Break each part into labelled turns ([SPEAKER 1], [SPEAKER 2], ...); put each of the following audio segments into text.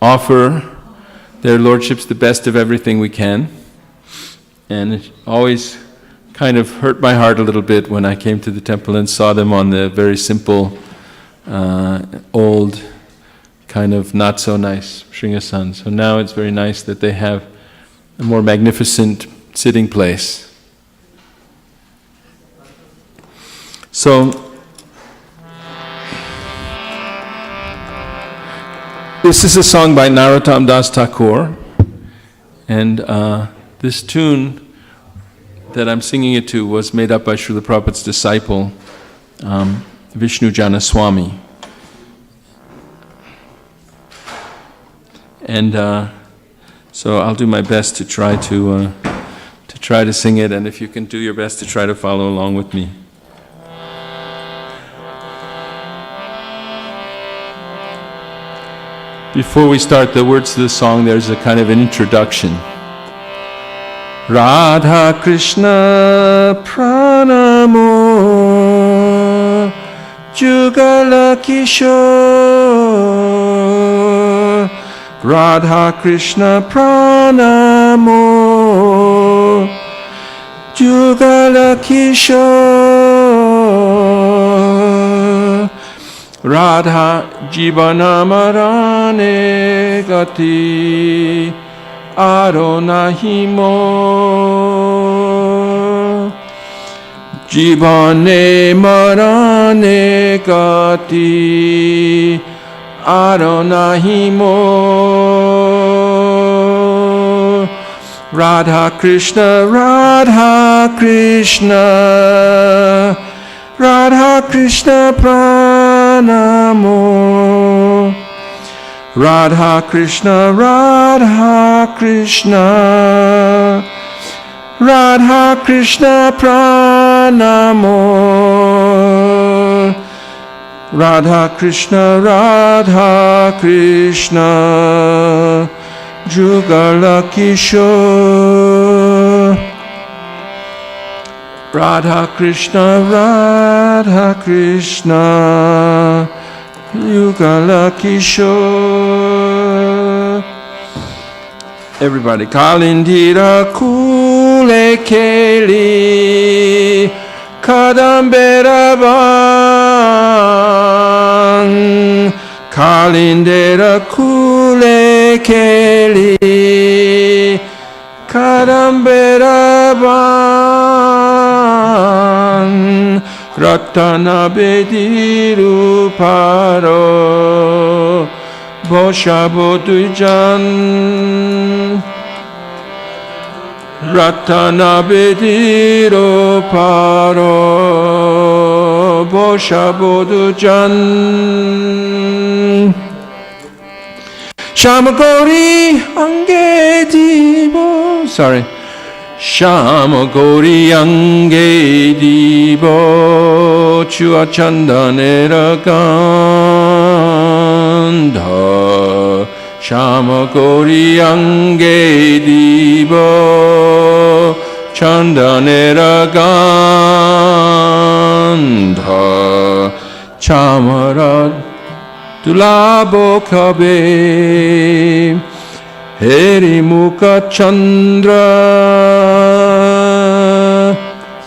[SPEAKER 1] offer their lordships the best of everything we can. And it always kind of hurt my heart a little bit when I came to the temple and saw them on the very simple, old, kind of not so nice Shringasan. So now it's very nice that they have a more magnificent sitting place. So, this is a song by Narottam Das Thakur, and this tune that I'm singing it to was made up by Srila Prabhupada's disciple, Vishnu Jana Swami. And so I'll do my best to try to sing it, and if you can do your best to try to follow along with me. Before we start the words of the song, there's a kind of an introduction. Radha Krishna Pranamo Jugala Kishore Radha Krishna Pranamo Jugala Kishore Radha Jivana Marane Gati Aronahimo Jivane Marane Gati Aronahimo Radha Krishna Radha Krishna Radha Krishna Pranamo Radha Krishna Radha Krishna Radha Krishna Pranamo Radha Krishna Radha Krishna Jugala Kishore Radha Krishna Radha Krishna Yugala Kishore. Everybody. Kalindira Kule Keli Kadamberaban Kalindera Kule Keli Kadamberaban Ratana Bediru Paro Boshabodujan Ratana Bediru Paro Boshabodujan Shamagori Angedibo Shamagori Ange Dibo Chua Chandanera Gandha Shamagori Ange Dibo Chandanera Gandha Chamara Dulabo Kabe Heri Mukha Chandra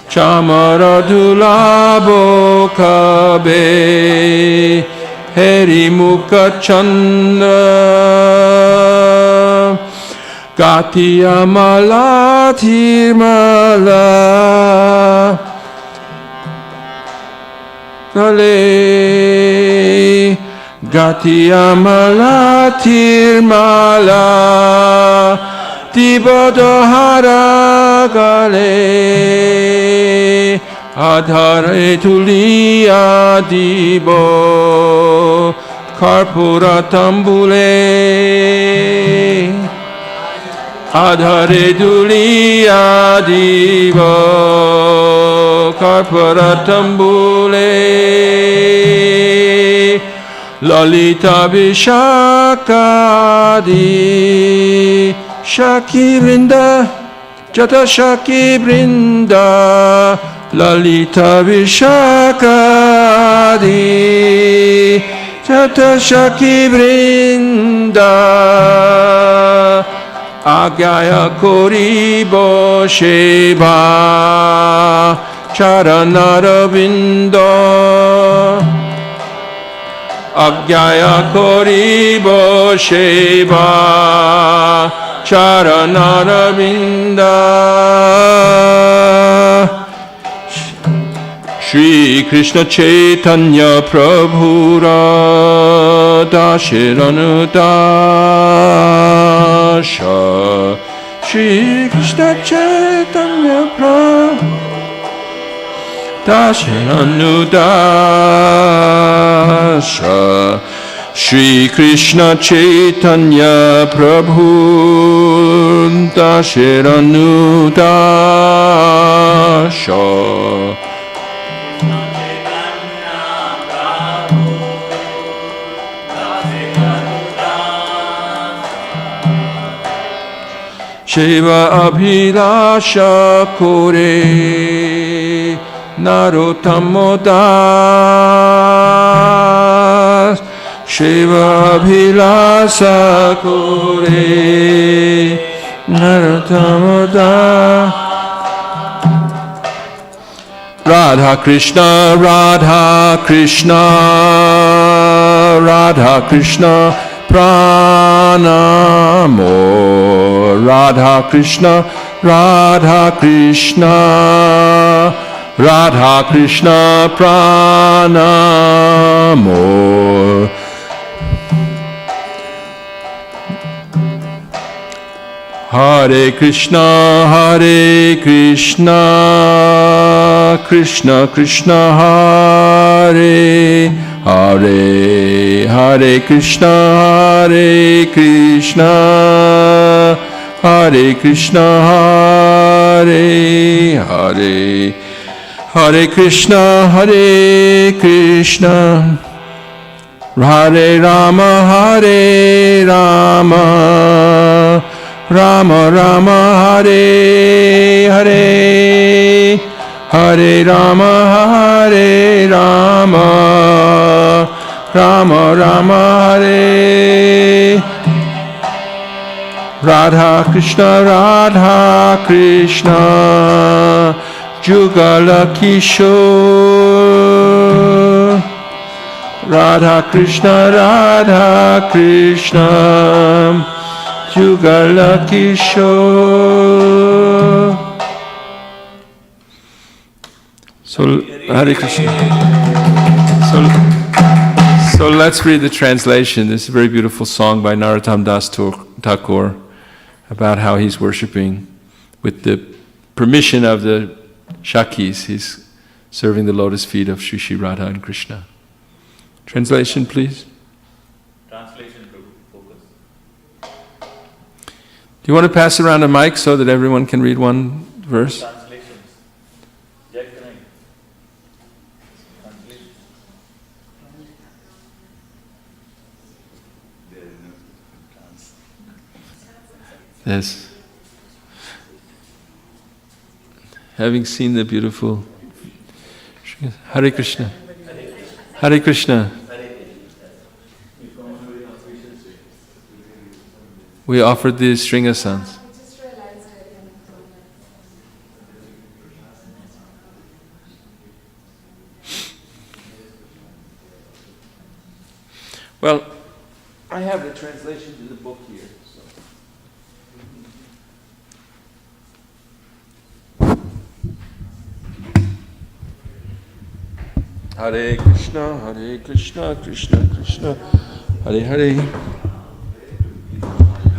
[SPEAKER 1] Chamara Dulabo Kabe Heri Mukha Chandra Gati Amala Tirmala Gale Gati Amala Tirmala Dibodohara Gale Adhare Tuliya Dibo Karpura Tambule Adhare Tuliya Dibo Karpura Tambule Lalita Vishakadi Shaki Vrinda Jata Shaki Vrinda Lalita Vishakadi Jata Shaki Vrinda Agyaya Koribo Sheba Charanaravindo Agyaya Koribo Sheba Charanaravinda Shri Krishna Chaitanya Prabhu Radha Shiranudasha Shri Krishna Chaitanya Prabhu Dashiranudasha Shri Krishna Chaitanya Prabhu Dashiranudasha Shiva Abhilasha Kore Narotamodas Shiva Abhilasha Kore Narotamodas Radha Krishna Radha Krishna Radha Krishna Pranamo Radha Krishna Radha Krishna Radha Krishna Pranamo Hare Krishna Hare Krishna Krishna Krishna Hare Hare Hare Krishna Hare Krishna Hare Krishna Hare Hare Hare Krishna Hare Krishna Hare Rama Hare Rama Rama Rama Hare Hare Hare Rama Hare Rama Rama Rama Hare Radha Krishna Radha Krishna Jugala Kishore Radha Krishna Radha Krishna Jugala Kishore. So Hare Krishna. So let's read the translation. This is a very beautiful song by Narottam Das Thakur about how he's worshiping with the permission of the Shakis. He's serving the lotus feet of Shri Shri Radha and Krishna. Translation, please.
[SPEAKER 2] Translation, focus.
[SPEAKER 1] Do you want to pass around a mic so that everyone can read one verse?
[SPEAKER 2] Translations. Jai Kanai. Translation. There is no translation.
[SPEAKER 1] Yes. Having seen the beautiful Hare Krishna. Hare Krishna. We offered the Sringasans. Well, I have the translation to the book here. Hare Krishna, Krishna Krishna, Hare Hare,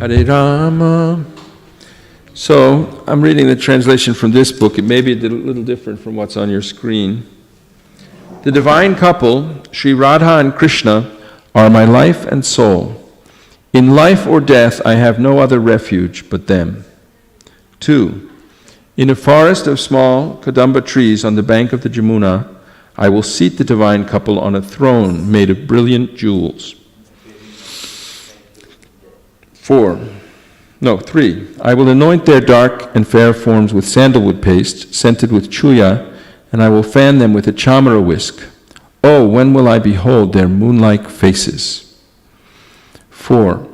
[SPEAKER 1] Hare Rama. So, I'm reading the translation from this book. It may be a little different from what's on your screen. The divine couple, Sri Radha and Krishna, are my life and soul. In life or death, I have no other refuge but them. 2. In a forest of small Kadamba trees on the bank of the Jamuna, I will seat the divine couple on a throne made of brilliant jewels. 3. I will anoint their dark and fair forms with sandalwood paste, scented with chuya, and I will fan them with a chamara whisk. Oh, when will I behold their moon-like faces? 4.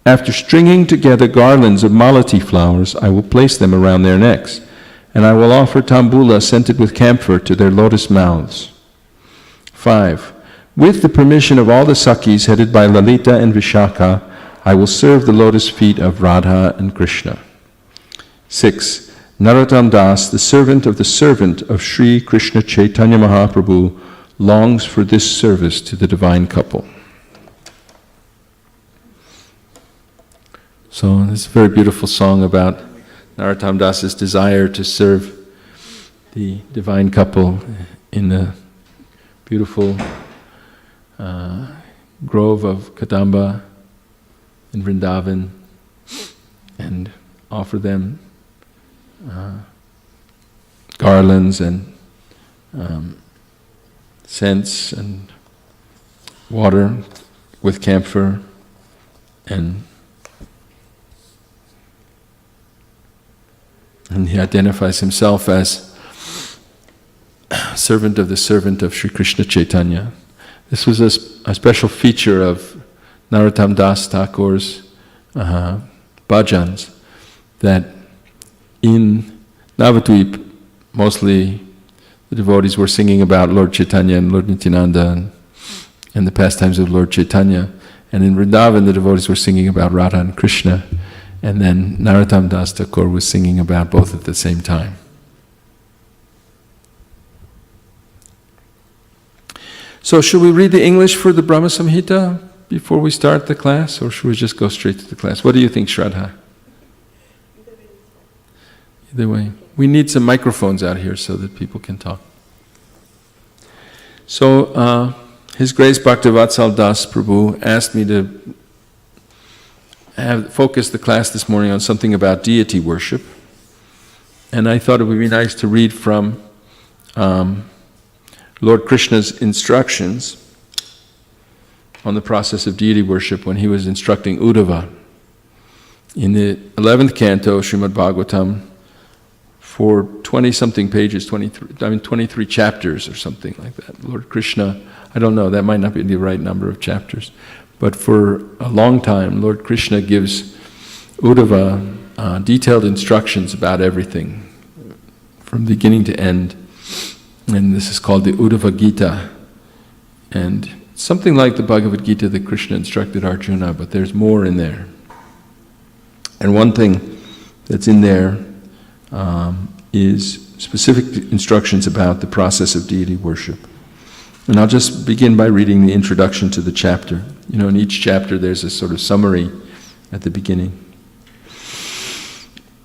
[SPEAKER 1] After stringing together garlands of malati flowers, I will place them around their necks, and I will offer tambula scented with camphor to their lotus mouths. 5. With the permission of all the Sakhis headed by Lalita and Vishakha, I will serve the lotus feet of Radha and Krishna. 6. Narottam Das, the servant of Sri Krishna Chaitanya Mahaprabhu, longs for this service to the divine couple. So this is a very beautiful song about Narottam Das's desire to serve the divine couple in the beautiful grove of Kadamba in Vrindavan, and offer them garlands and scents and water with camphor, and he identifies himself as servant of Sri Krishna Chaitanya. This was a special feature of Narottam Das Thakur's bhajans, that in Navadvip, mostly the devotees were singing about Lord Chaitanya and Lord Nityananda and the pastimes of Lord Chaitanya. And in Vrindavan, the devotees were singing about Radha and Krishna. And then Narottam Das Thakur was singing about both at the same time. So should we read the English for the Brahma Samhita before we start the class, or should we just go straight to the class? What do you think, Shraddha? Either way. We need some microphones out here so that people can talk. So, His Grace Bhaktivatsal Das Prabhu asked me to focus the class this morning on something about deity worship. And I thought it would be nice to read from Lord Krishna's instructions on the process of deity worship when he was instructing Uddhava. In the 11th canto, Srimad Bhagavatam, for 20-something pages, 23 chapters or something like that. Lord Krishna, I don't know, that might not be the right number of chapters, but for a long time, Lord Krishna gives Uddhava detailed instructions about everything, from beginning to end. And this is called the Uddhava Gita. And something like the Bhagavad Gita that Krishna instructed Arjuna, but there's more in there. And one thing that's in there is specific instructions about the process of deity worship. And I'll just begin by reading the introduction to the chapter. You know, in each chapter there's a sort of summary at the beginning.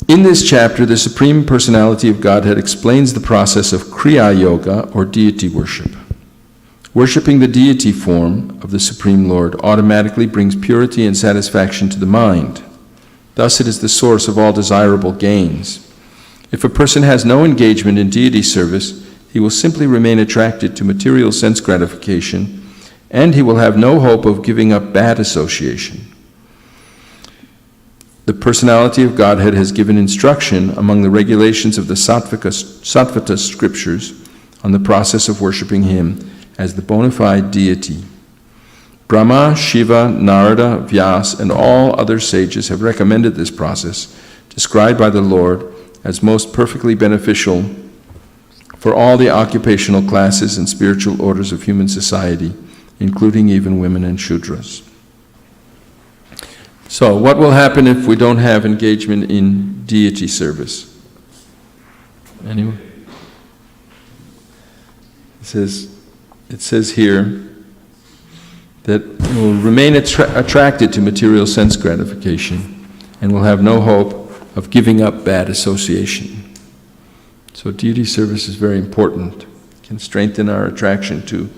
[SPEAKER 1] In this chapter, the Supreme Personality of Godhead explains the process of Kriya Yoga, or deity worship. Worshipping the deity form of the Supreme Lord automatically brings purity and satisfaction to the mind. Thus it is the source of all desirable gains. If a person has no engagement in deity service, he will simply remain attracted to material sense gratification, and he will have no hope of giving up bad association. The Personality of Godhead has given instruction among the regulations of the Sattvata scriptures on the process of worshipping him as the bona fide deity. Brahma, Shiva, Narada, Vyas, and all other sages have recommended this process, described by the Lord as most perfectly beneficial for all the occupational classes and spiritual orders of human society, including even women and Shudras. So, what will happen if we don't have engagement in deity service? Anyone? It says here that we will remain attracted to material sense gratification and will have no hope of giving up bad association. So deity service is very important. It can strengthen our attraction to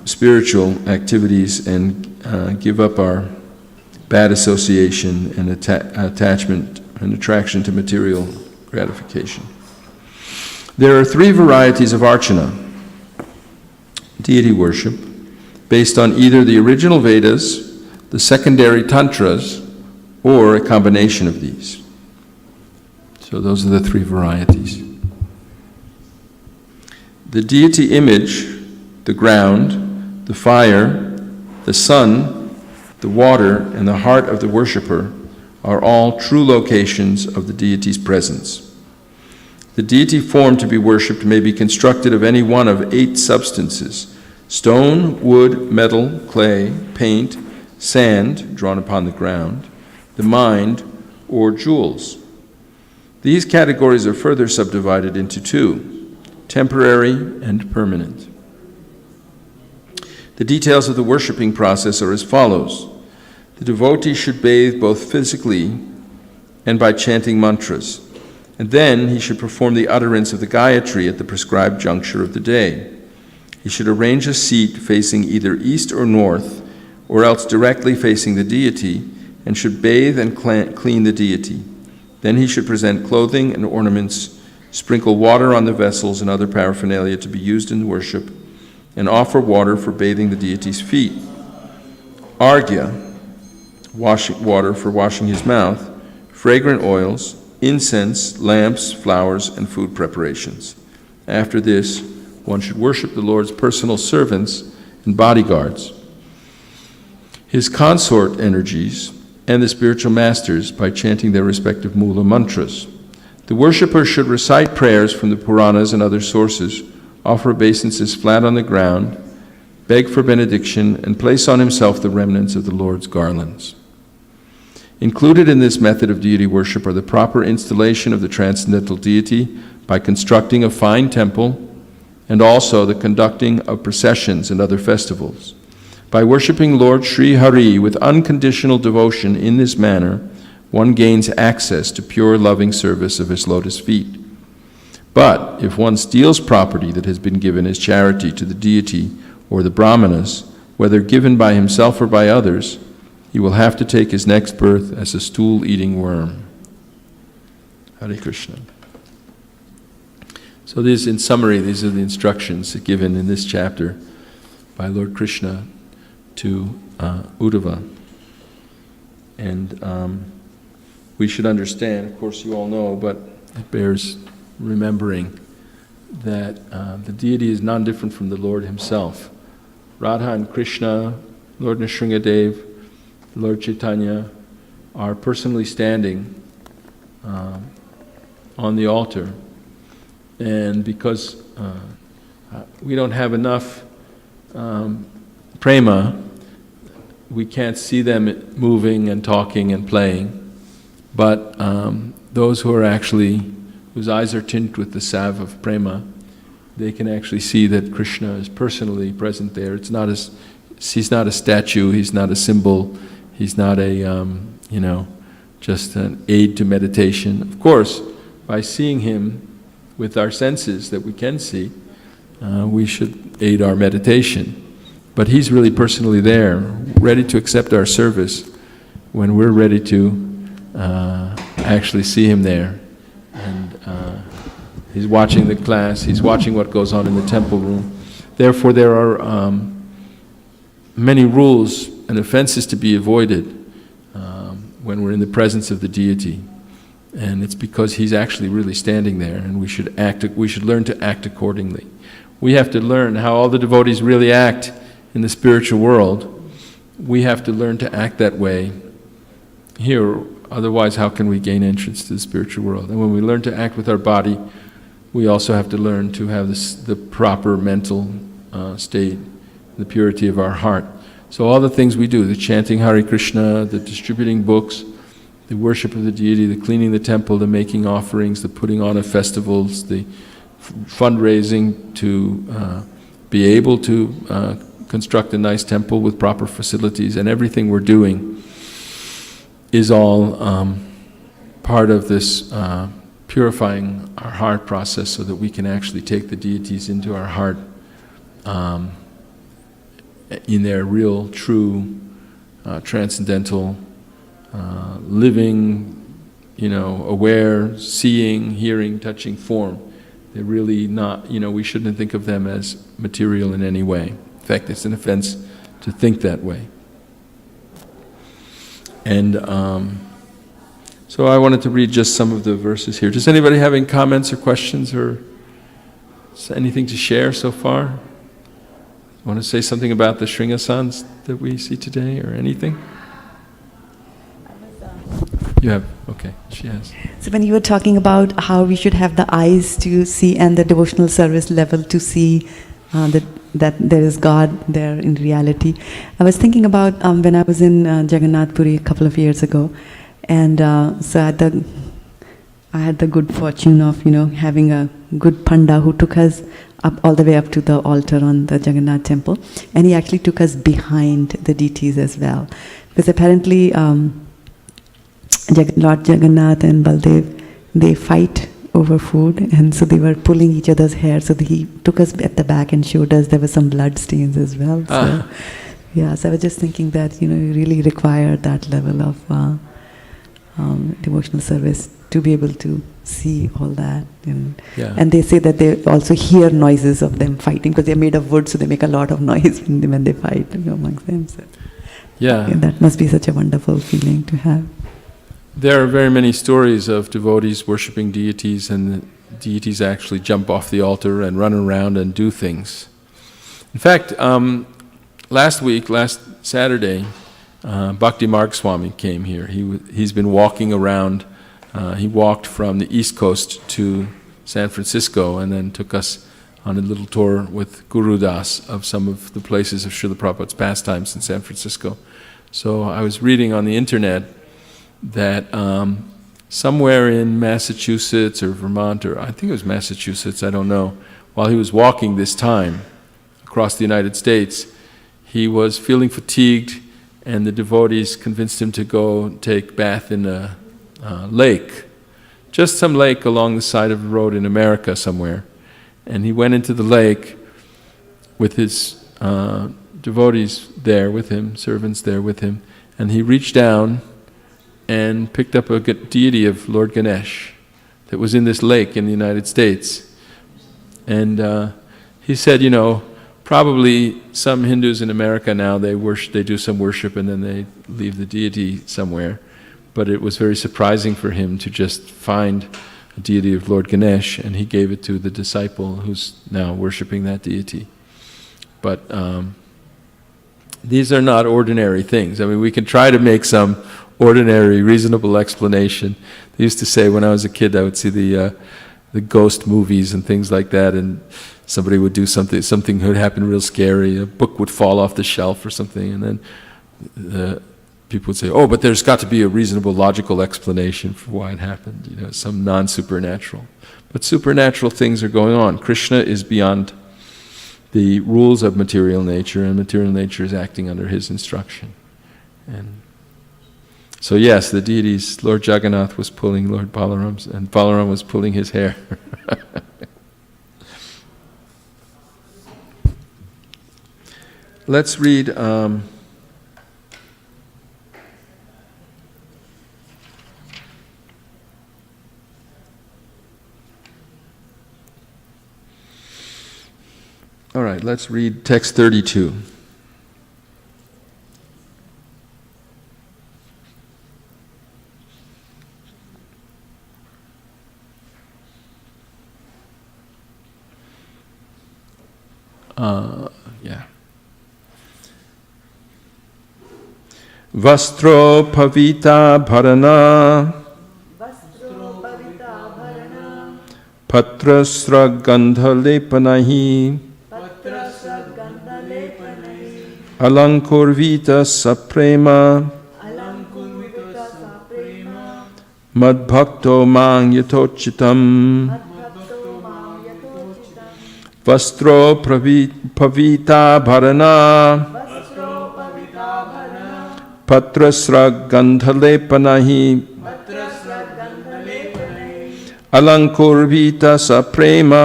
[SPEAKER 1] spiritual activities and give up our bad association and attachment and attraction to material gratification. There are 3 varieties of archana, deity worship, based on either the original Vedas, the secondary tantras, or a combination of these. So those are the 3 varieties. The deity image, the ground, the fire, the sun, the water, and the heart of the worshipper are all true locations of the deity's presence. The deity form to be worshipped may be constructed of any one of 8 substances: stone, wood, metal, clay, paint, sand drawn upon the ground, the mind, or jewels. These categories are further subdivided into 2, temporary and permanent. The details of the worshiping process are as follows. The devotee should bathe both physically and by chanting mantras, and then he should perform the utterance of the Gayatri at the prescribed juncture of the day. He should arrange a seat facing either east or north, or else directly facing the deity, and should bathe and clean the deity. Then he should present clothing and ornaments, sprinkle water on the vessels and other paraphernalia to be used in worship, and offer water for bathing the deity's feet. Arghya, water for washing his mouth, fragrant oils, incense, lamps, flowers, and food preparations. After this, one should worship the Lord's personal servants and bodyguards, his consort energies, and the spiritual masters by chanting their respective mula mantras. The worshipper should recite prayers from the Puranas and other sources, offer obeisances flat on the ground, beg for benediction, and place on himself the remnants of the Lord's garlands. Included in this method of deity worship are the proper installation of the transcendental deity by constructing a fine temple, and also the conducting of processions and other festivals. By worshiping Lord Sri Hari with unconditional devotion in this manner, one gains access to pure loving service of his lotus feet. But if one steals property that has been given as charity to the deity or the brahmanas, whether given by himself or by others, he will have to take his next birth as a stool-eating worm. Hare Krishna. So in summary, these are the instructions given in this chapter by Lord Krishna to Uddhava. And we should understand, of course you all know, but it bears remembering that the deity is non-different from the Lord himself. Radha and Krishna, Lord Nrsingadev, Lord Chaitanya are personally standing on the altar. And because we don't have enough prema, we can't see them moving and talking and playing. But those who are actually, whose eyes are tinged with the salve of prema, they can actually see that Krishna is personally present there. It's not he's not a statue, he's not a symbol, he's not a, just an aid to meditation. Of course, by seeing him with our senses that we can see, we should aid our meditation. But he's really personally there, ready to accept our service when we're ready to actually see him there. And he's watching the class, he's watching what goes on in the temple room. Therefore, there are many rules and offenses to be avoided when we're in the presence of the deity. And it's because he's actually really standing there, and we should learn to act accordingly. We have to learn how all the devotees really act in the spiritual world. We have to learn to act that way here, otherwise how can we gain entrance to the spiritual world? And when we learn to act with our body, we also have to learn to have the proper mental state, the purity of our heart. So all the things we do, the chanting Hare Krishna, the distributing books, the worship of the deity, the cleaning the temple, the making offerings, the putting on of festivals, the fundraising to be able to construct a nice temple with proper facilities, and everything we're doing is all part of this purifying our heart process so that we can actually take the deities into our heart in their real, true, transcendental, living, aware, seeing, hearing, touching form. They're really not, we shouldn't think of them as material in any way. In fact, it's an offense to think that way. And so I wanted to read just some of the verses here. Does anybody have any comments or questions or anything to share so far? Want to say something about the Shringasans that we see today or anything? You have, okay, she has.
[SPEAKER 3] So when you were talking about how we should have the eyes to see and the devotional service level to see that there is God there in reality, I was thinking about when I was in Jagannath Puri a couple of years ago, and so I had the good fortune of having a good panda who took us up all the way up to the altar on the Jagannath temple, and he actually took us behind the deities as well, because apparently Lord Jagannath and Baldev, they fight over food, and so they were pulling each other's hair, so he took us at the back and showed us there were some blood stains as well. So, yeah, so I was just thinking that you really require that level of devotional service to be able to see all that. And they say that they also hear noises of them fighting, because they're made of wood, so they make a lot of noise when they fight amongst them. So,
[SPEAKER 1] yeah,
[SPEAKER 3] that must be such a wonderful feeling to have.
[SPEAKER 1] There are very many stories of devotees worshipping deities, and the deities actually jump off the altar and run around and do things. In fact, last Saturday, Bhakti Marg Swami came here. He's been walking around. He walked from the East Coast to San Francisco and then took us on a little tour with Guru Das of some of the places of Srila Prabhupada's pastimes in San Francisco. So I was reading on the internet that somewhere in Massachusetts or Vermont, or I think it was Massachusetts, I don't know, while he was walking this time across the United States, he was feeling fatigued, and the devotees convinced him to go take bath in a lake, just some lake along the side of the road in America somewhere. And he went into the lake with his devotees there with him, servants there with him, and he reached down and picked up a deity of Lord Ganesh that was in this lake in the United States. And he said, probably some Hindus in America now, they do some worship and then they leave the deity somewhere. But it was very surprising for him to just find a deity of Lord Ganesh, and he gave it to the disciple who's now worshipping that deity. But these are not ordinary things. I mean, we can try to make some ordinary, reasonable explanation. They used to say when I was a kid, I would see the ghost movies and things like that, and somebody would do something would happen real scary, a book would fall off the shelf or something, and then people would say, oh, but there's got to be a reasonable, logical explanation for why it happened, some non-supernatural. But supernatural things are going on. Krishna is beyond the rules of material nature, and material nature is acting under his instruction. And so yes, the deities, Lord Jagannath was pulling Lord Balaram's, and Balaram was pulling his hair. Let's read all right, let's read text 32. Yeah. Vastro pavita bharana patrasra gandha lepanahi alankurvita saprema madbhakto mang yatochitam Vastro pavita bharana patrasra gandhalepanahi alankurvita saprema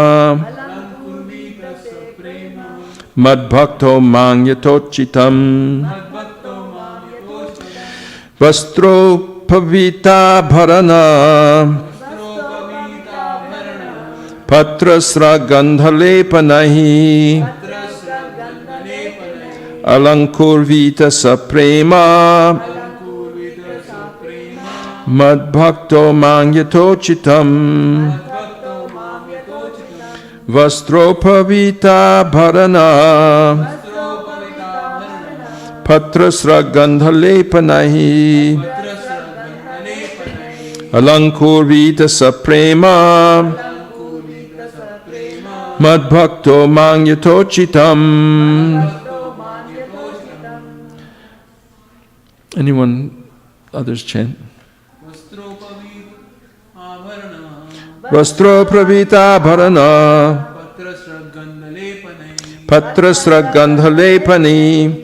[SPEAKER 1] madbhakto mang yatochitam Vastro pavita bharana patrasra gandhalepanahi alankurvita saprema madbhakto mang yatochitam Vastropavita bharana patrasra gandhalepanahi Alankurvita saprema Madbhakto mangyatochitam. Anyone, others chant? Vastro pravita bharana Patrasra gandhalepani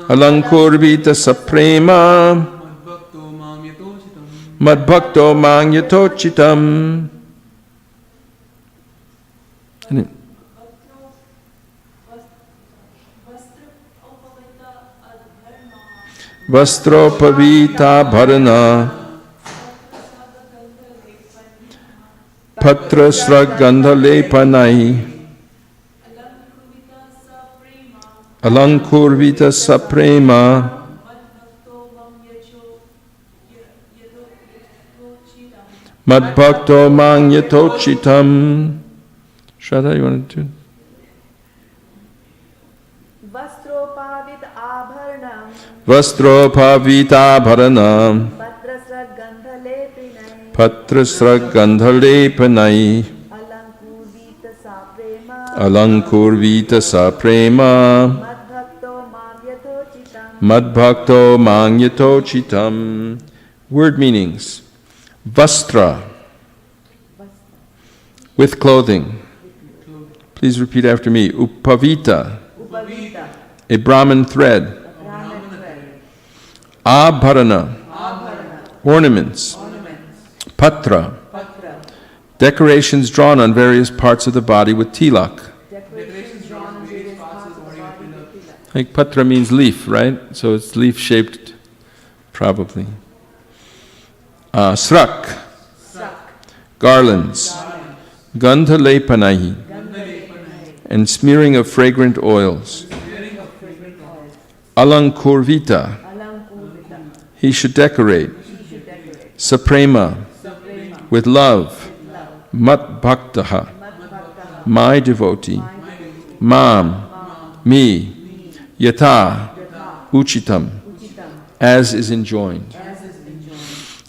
[SPEAKER 1] Alankurvita saprema Madbhakto mangyatochitam. Vastro pavita bharana Patrasra gandhalepanai Alankurvita saprema Madbhakto mangyatochitam. Shraddha, you want to do? Vastropavita bharanam Patrasra gandhalepanai Alankurvita saprema Madbhakto mangyatochitam. Word meanings. Vastra, with clothing. Please repeat after me. Upavita, a Brahman thread. Abharana, ornaments. Patra, decorations drawn on various parts of the body with tilak. Like patra means leaf, right? So it's leaf shaped, probably. Srak, garlands. Gandha lepanahi, and smearing of fragrant oils. Alankurvita, he should decorate. Saprema, with love. Mat bhaktaha, my devotee. Mam, me. Yata, uchitam, as is enjoined.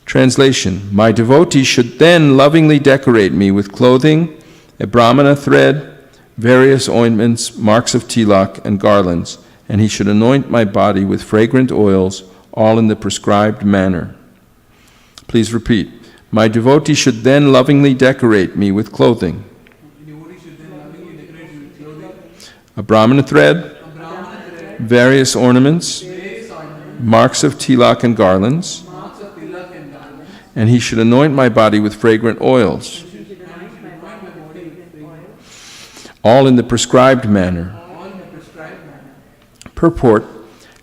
[SPEAKER 1] Translation. My devotee should then lovingly decorate me with clothing, a brahmana thread, various ointments, marks of tilak, and garlands, and he should anoint my body with fragrant oils, all in the prescribed manner. Please repeat. My devotee should then lovingly decorate me with clothing, a brahmana thread, various ornaments, marks of tilak and garlands, and he should anoint my body with fragrant oils, all in the prescribed manner. Purport.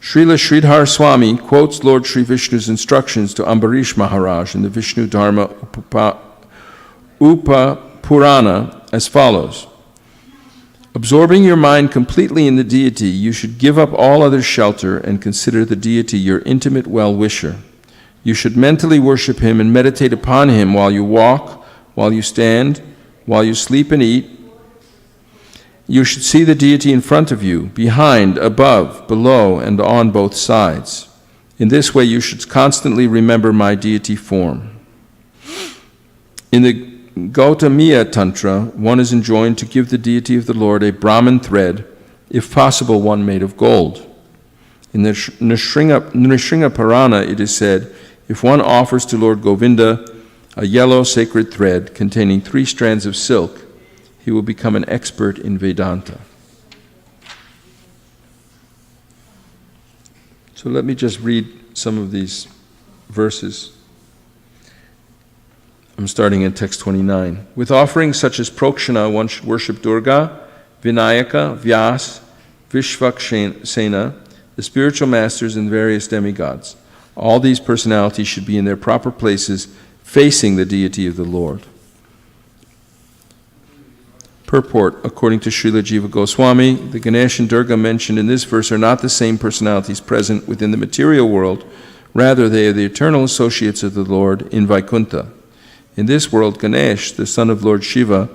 [SPEAKER 1] Srila Sridhar Swami quotes Lord Sri Vishnu's instructions to Ambarish Maharaj in the Vishnu Dharma Upa Purana as follows. Absorbing your mind completely in the deity, you should give up all other shelter and consider the deity your intimate well-wisher. You should mentally worship him and meditate upon him while you walk, while you stand, while you sleep and eat. You should see the deity in front of you, behind, above, below, and on both sides. In this way, you should constantly remember my deity form. In the Gautamiya Tantra, one is enjoined to give the deity of the Lord a Brahman thread, if possible one made of gold. In the Nrishringa Purana, it is said, if one offers to Lord Govinda a yellow sacred thread containing 3 strands of silk, he will become an expert in Vedanta. So let me just read some of these verses. I'm starting in text 29. With offerings such as Prokshana, one should worship Durga, Vinayaka, Vyas, Vishvaksena, the spiritual masters and various demigods. All these personalities should be in their proper places, facing the deity of the Lord. Purport. According to Srila Jiva Goswami, the Ganesh and Durga mentioned in this verse are not the same personalities present within the material world. Rather, they are the eternal associates of the Lord in Vaikuntha. In this world, Ganesh, the son of Lord Shiva,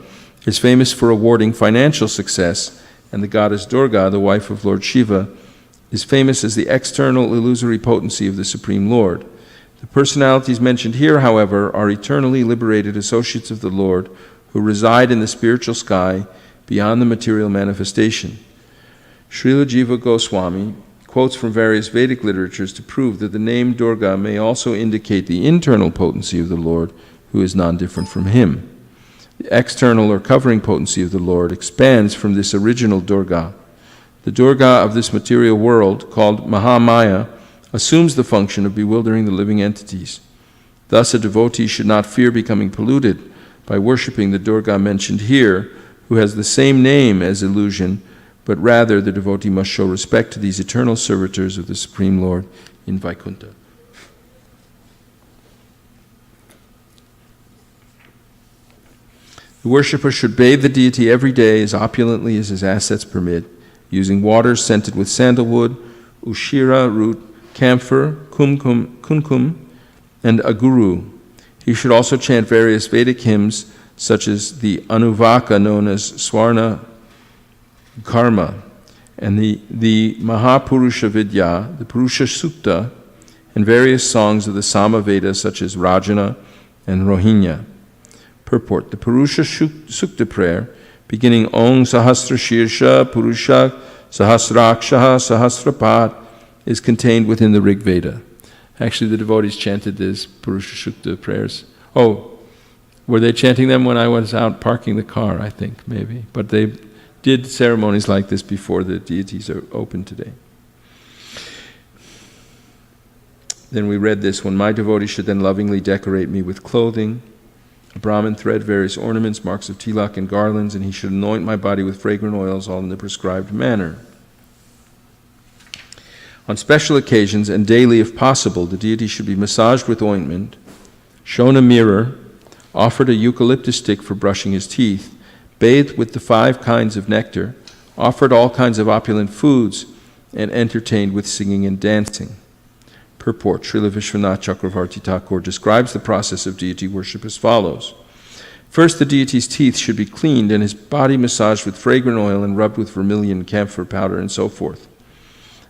[SPEAKER 1] is famous for awarding financial success, and the goddess Durga, the wife of Lord Shiva, is famous as the external illusory potency of the Supreme Lord. The personalities mentioned here, however, are eternally liberated associates of the Lord who reside in the spiritual sky beyond the material manifestation. Srila Jiva Goswami quotes from various Vedic literatures to prove that the name Durga may also indicate the internal potency of the Lord, who is non-different from him. The external or covering potency of the Lord expands from this original Durga. The Durga of this material world, called Mahamaya, assumes the function of bewildering the living entities. Thus, a devotee should not fear becoming polluted by worshipping the Durga mentioned here, who has the same name as illusion, but rather the devotee must show respect to these eternal servitors of the Supreme Lord in Vaikuntha. The worshipper should bathe the deity every day as opulently as his assets permit, using waters scented with sandalwood, ushira root, camphor, kumkum, and aguru. He should also chant various Vedic hymns, such as the Anuvaka known as Swarna Karma, and the Mahapurusha Vidya, the Purusha Sukta, and various songs of the Samaveda, such as Rajana and Rohingya. Purport: the Purusha Sukta prayer, beginning Om Sahasra Shirsha Purusha Sahasrakshaha Sahasrapat, is contained within the Rig Veda. Actually, the devotees chanted these Purusha Sukta prayers. Oh, were they chanting them when I was out parking the car? I think, maybe. But they did ceremonies like this before the deities are open today. Then we read this: when my devotee should then lovingly decorate me with clothing, a Brahmin thread, various ornaments, marks of tilak and garlands, and he should anoint my body with fragrant oils, all in the prescribed manner. On special occasions, and daily if possible, the deity should be massaged with ointment, shown a mirror, offered a eucalyptus stick for brushing his teeth, bathed with the 5 kinds of nectar, offered all kinds of opulent foods, and entertained with singing and dancing. Purport: Srila Vishwanath Chakravarti Thakur describes the process of deity worship as follows. First, the deity's teeth should be cleaned and his body massaged with fragrant oil and rubbed with vermilion, camphor powder, and so forth.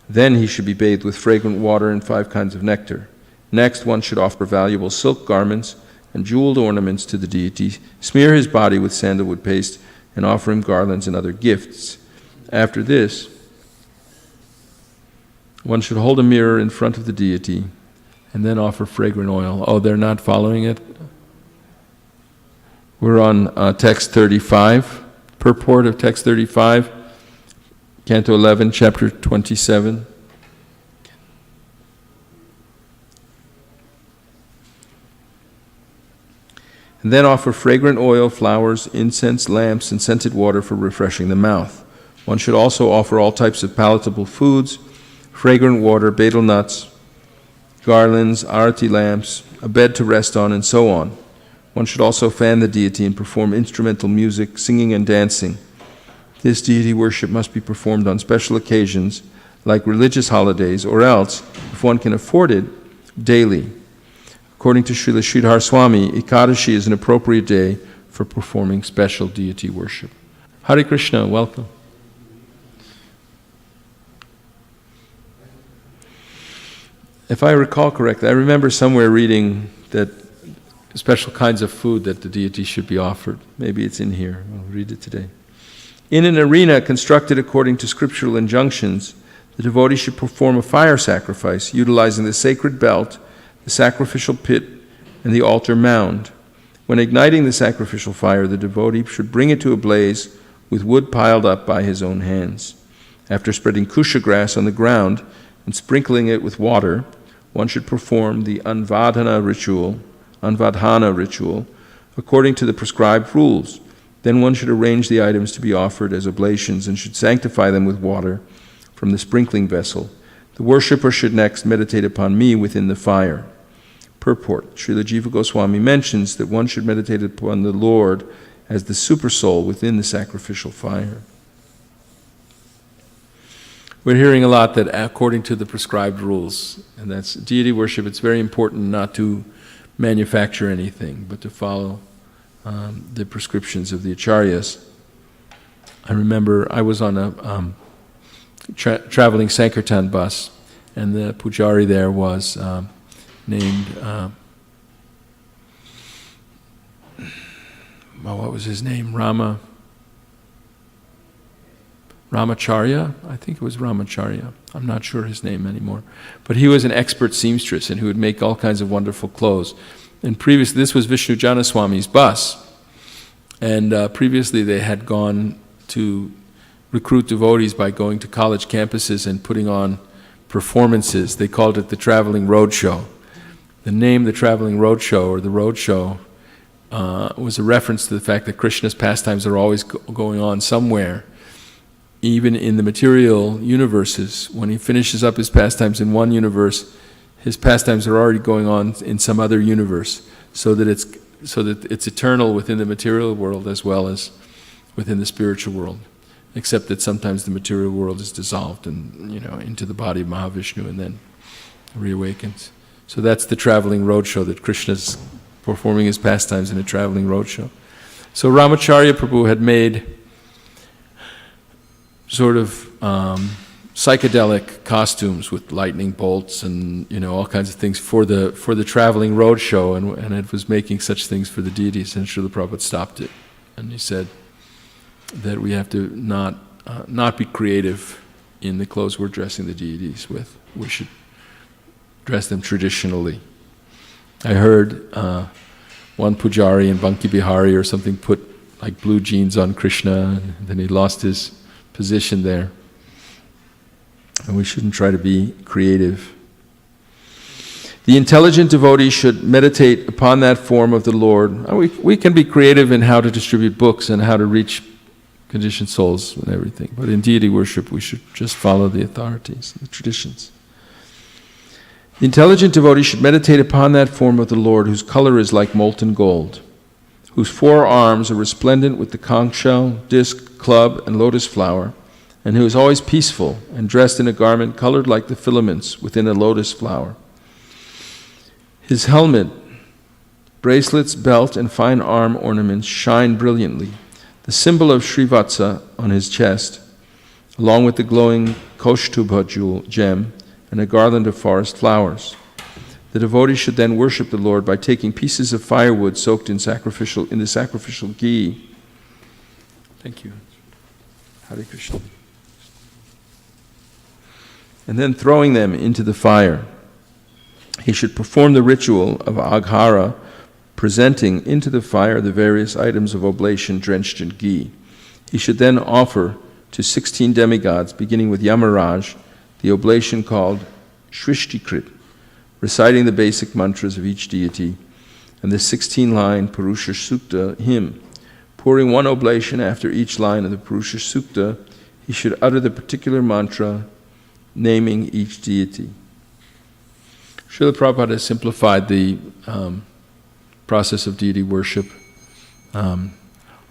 [SPEAKER 1] Then he should be bathed with fragrant water and 5 kinds of nectar. Next, one should offer valuable silk garments and jeweled ornaments to the deity, smear his body with sandalwood paste, and offer him garlands and other gifts. After this, one should hold a mirror in front of the deity and then offer fragrant oil. Oh, they're not following it? We're on text 35, purport of text 35, Canto 11, chapter 27. And then offer fragrant oil, flowers, incense, lamps, and scented water for refreshing the mouth. One should also offer all types of palatable foods, fragrant water, betel nuts, garlands, arati lamps, a bed to rest on, and so on. One should also fan the deity and perform instrumental music, singing and dancing. This deity worship must be performed on special occasions, like religious holidays, or else, if one can afford it, daily. According to Srila Sridhar Swami, Ekadashi is an appropriate day for performing special deity worship. Hare Krishna, welcome. If I recall correctly, I remember somewhere reading that special kinds of food that the deity should be offered. Maybe it's in here. I'll read it today. In an arena constructed according to scriptural injunctions, the devotee should perform a fire sacrifice utilizing the sacred belt, the sacrificial pit, and the altar mound. When igniting the sacrificial fire, the devotee should bring it to a blaze with wood piled up by his own hands. After spreading kusha grass on the ground and sprinkling it with water, one should perform the anvadhana ritual, according to the prescribed rules. Then one should arrange the items to be offered as oblations and should sanctify them with water from the sprinkling vessel. The worshipper should next meditate upon me within the fire. Purport: Srila Jiva Goswami mentions that one should meditate upon the Lord as the supersoul within the sacrificial fire. We're hearing a lot that according to the prescribed rules, and that's deity worship, it's very important not to manufacture anything, but to follow the prescriptions of the acharyas. I remember I was on traveling Sankirtan bus, and the pujari there was named, what was his name? Ramacharya? I think it was Ramacharya. I'm not sure his name anymore. But he was an expert seamstress and who would make all kinds of wonderful clothes. And previously, this was Vishnu Janaswami's bus. And previously they had gone to recruit devotees by going to college campuses and putting on performances. They called it the Traveling Roadshow. The name, the Traveling Roadshow, or the Roadshow, was a reference to the fact that Krishna's pastimes are always going on somewhere. Even in the material universes, when he finishes up his pastimes in one universe, his pastimes are already going on in some other universe, so that it's eternal within the material world as well as within the spiritual world. Except that sometimes the material world is dissolved and into the body of Mahavishnu and then reawakens. So that's the traveling roadshow, that Krishna's performing his pastimes in a traveling roadshow. So Ramacharya Prabhu had made sort of psychedelic costumes with lightning bolts and all kinds of things for the traveling roadshow, and it was making such things for the deities, and Srila Prabhupada stopped it, and he said that we have to not be creative in the clothes we're dressing the deities with. We should dress them traditionally. I heard one pujari in Banki Bihari or something put like blue jeans on Krishna, and then he lost his position there. And we shouldn't try to be creative. The intelligent devotee should meditate upon that form of the Lord. We can be creative in how to distribute books and how to reach conditioned souls and everything, but in deity worship we should just follow the authorities, the traditions. The intelligent devotee should meditate upon that form of the Lord whose color is like molten gold, whose 4 arms are resplendent with the conch shell, disc, club, and lotus flower, and who is always peaceful and dressed in a garment colored like the filaments within a lotus flower. His helmet, bracelets, belt, and fine arm ornaments shine brilliantly. The symbol of Srivatsa on his chest, along with the glowing Kaustuba gem and a garland of forest flowers. The devotee should then worship the Lord by taking pieces of firewood soaked in the sacrificial ghee. Thank you. Hare Krishna. And then throwing them into the fire. He should perform the ritual of Aghara, presenting into the fire the various items of oblation drenched in ghee. He should then offer to 16 demigods, beginning with Yamaraj, the oblation called Shrishtikrit, reciting the basic mantras of each deity, and the 16-line Purusha Sukta hymn. Pouring one oblation after each line of the Purusha Sukta, he should utter the particular mantra, naming each deity. Srila Prabhupada has simplified the process of deity worship.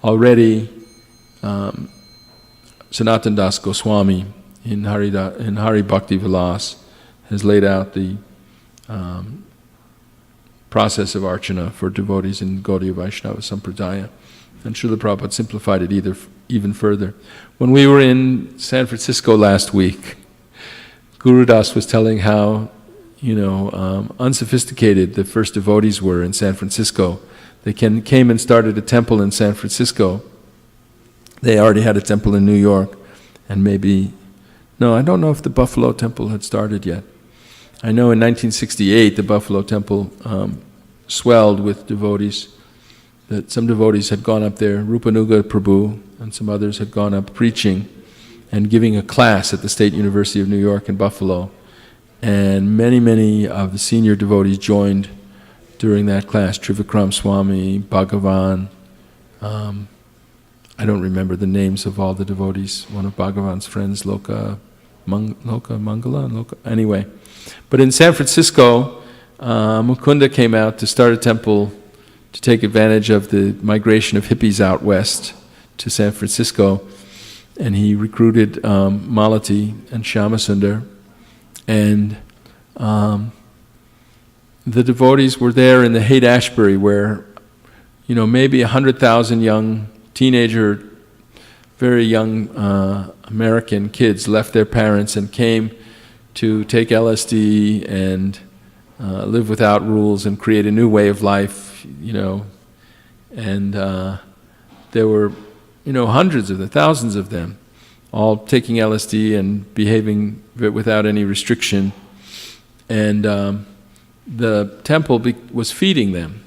[SPEAKER 1] Already, Sanatan Das Goswami in Hari Bhakti Vilas has laid out the process of archana for devotees in Gaudiya Vaishnava Sampradaya. And Srila Prabhupada simplified it even further. When we were in San Francisco last week, Guru Das was telling how unsophisticated the first devotees were in San Francisco. They came and started a temple in San Francisco. They already had a temple in New York, and I don't know if the Buffalo Temple had started yet. I know in 1968 the Buffalo Temple swelled with devotees, that some devotees had gone up there, Rupanuga Prabhu and some others had gone up preaching and giving a class at the State University of New York in Buffalo. And many, many of the senior devotees joined during that class. Trivikram Swami, Bhagavan, I don't remember the names of all the devotees. One of Bhagavan's friends, Loka Mangala, anyway. But in San Francisco, Mukunda came out to start a temple to take advantage of the migration of hippies out west to San Francisco. And he recruited Malati and Shyamasundar. And the devotees were there in the Haight-Ashbury where, maybe 100,000 young teenager, very young American kids left their parents and came to take LSD and live without rules and create a new way of life, and there were, hundreds of them, thousands of them, all taking LSD and behaving without any restriction. And the temple was feeding them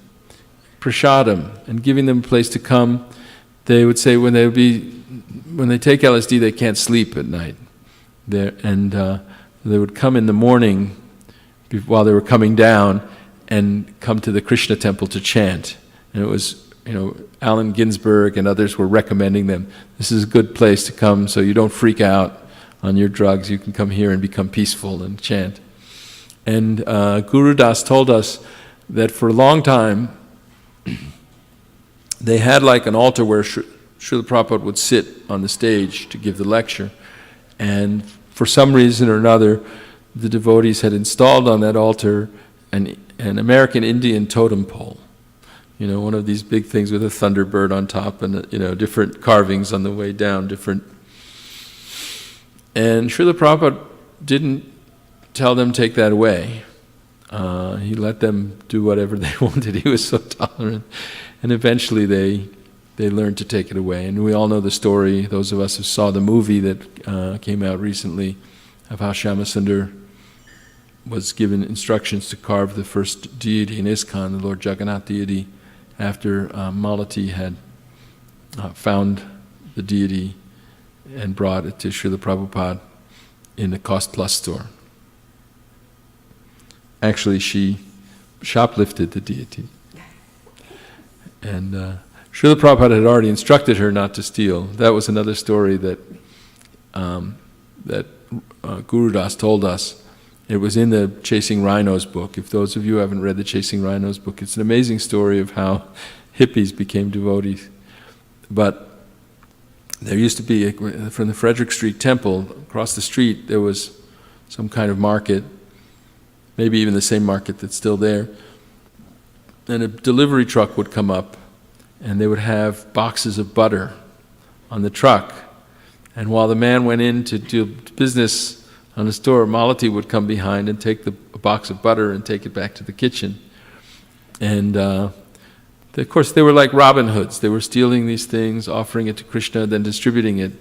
[SPEAKER 1] prasadam and giving them a place to come. They would say when they take LSD, they can't sleep at night. They would come in the morning while they were coming down and come to the Krishna temple to chant. And it was, Allen Ginsberg and others were recommending them. This is a good place to come so you don't freak out on your drugs. You can come here and become peaceful and chant. And Guru Das told us that for a long time, they had like an altar where Srila Prabhupada would sit on the stage to give the lecture. And for some reason or another, the devotees had installed on that altar an American Indian totem pole. One of these big things with a thunderbird on top and, different carvings on the way down, different. And Srila Prabhupada didn't tell them take that away. He let them do whatever they wanted. He was so tolerant. And eventually they learned to take it away. And we all know the story, those of us who saw the movie that came out recently, of how Shyamasundar was given instructions to carve the first deity in ISKCON, the Lord Jagannath deity, after Malati had found the deity and brought it to Srila Prabhupada in the Cost Plus store. Actually, she shoplifted the deity. And Srila Prabhupada had already instructed her not to steal. That was another story that Guru Das told us. It was in the Chasing Rhinos book. If those of you who haven't read the Chasing Rhinos book, it's an amazing story of how hippies became devotees. But there used to be, from the Frederick Street Temple, across the street, there was some kind of market, maybe even the same market that's still there. And a delivery truck would come up, and they would have boxes of butter on the truck. And while the man went in to do business on the store, Malati would come behind and take a box of butter and take it back to the kitchen. And of course, they were like Robin Hoods. They were stealing these things, offering it to Krishna, then distributing it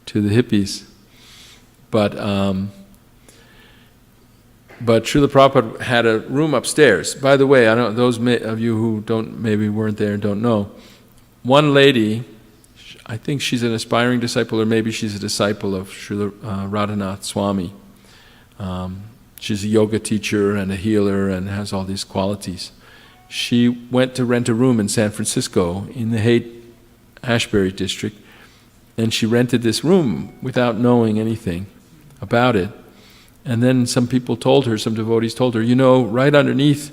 [SPEAKER 1] to the hippies. But Srila Prabhupada had a room upstairs. By the way, I don't, those of you who maybe weren't there and don't know, one lady, I think she's an aspiring disciple, or maybe she's a disciple of Srila Radhanath Swami. She's a yoga teacher and a healer and has all these qualities. She went to rent a room in San Francisco in the Haight-Ashbury district, and she rented this room without knowing anything about it. And then some devotees told her, right underneath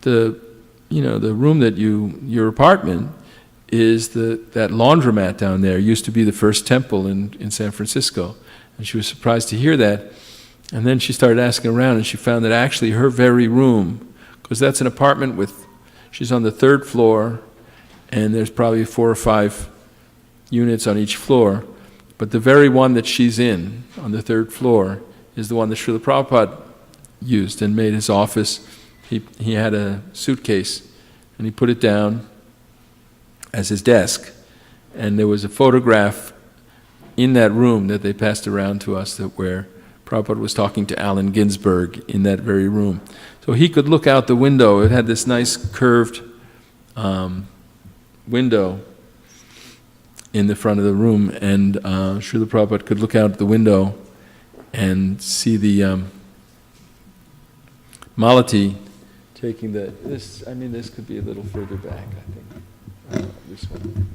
[SPEAKER 1] the room that your apartment is that laundromat down there used to be the first temple in San Francisco. And she was surprised to hear that. And then she started asking around, and she found that actually her very room, because that's an apartment she's on the 3rd floor, and there's probably 4 or 5 units on each floor, but the very one that she's in, on the 3rd floor, is the one that Srila Prabhupada used and made his office. He had a suitcase, and he put it down as his desk, and there was a photograph in that room that they passed around to us where Prabhupada was talking to Allen Ginsberg in that very room. So he could look out the window. It had this nice curved window in the front of the room, and Srila Prabhupada could look out the window and see the Malati taking this could be a little further back, I think. This one.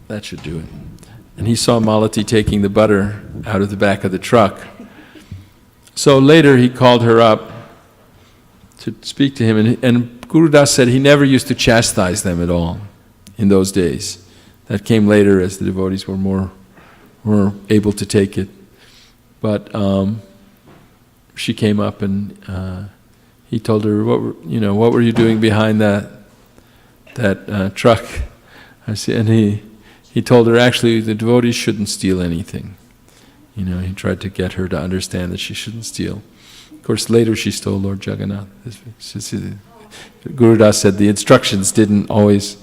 [SPEAKER 1] That should do it. And he saw Malati taking the butter out of the back of the truck. So later he called her up to speak to him, and Guru Das said he never used to chastise them at all in those days. That came later as the devotees were able to take it. But she came up and he told her, what were you doing behind that truck? I see, and he told her actually the devotees shouldn't steal anything. He tried to get her to understand that she shouldn't steal. Of course, later she stole Lord Jagannath. Guru Das said the instructions didn't always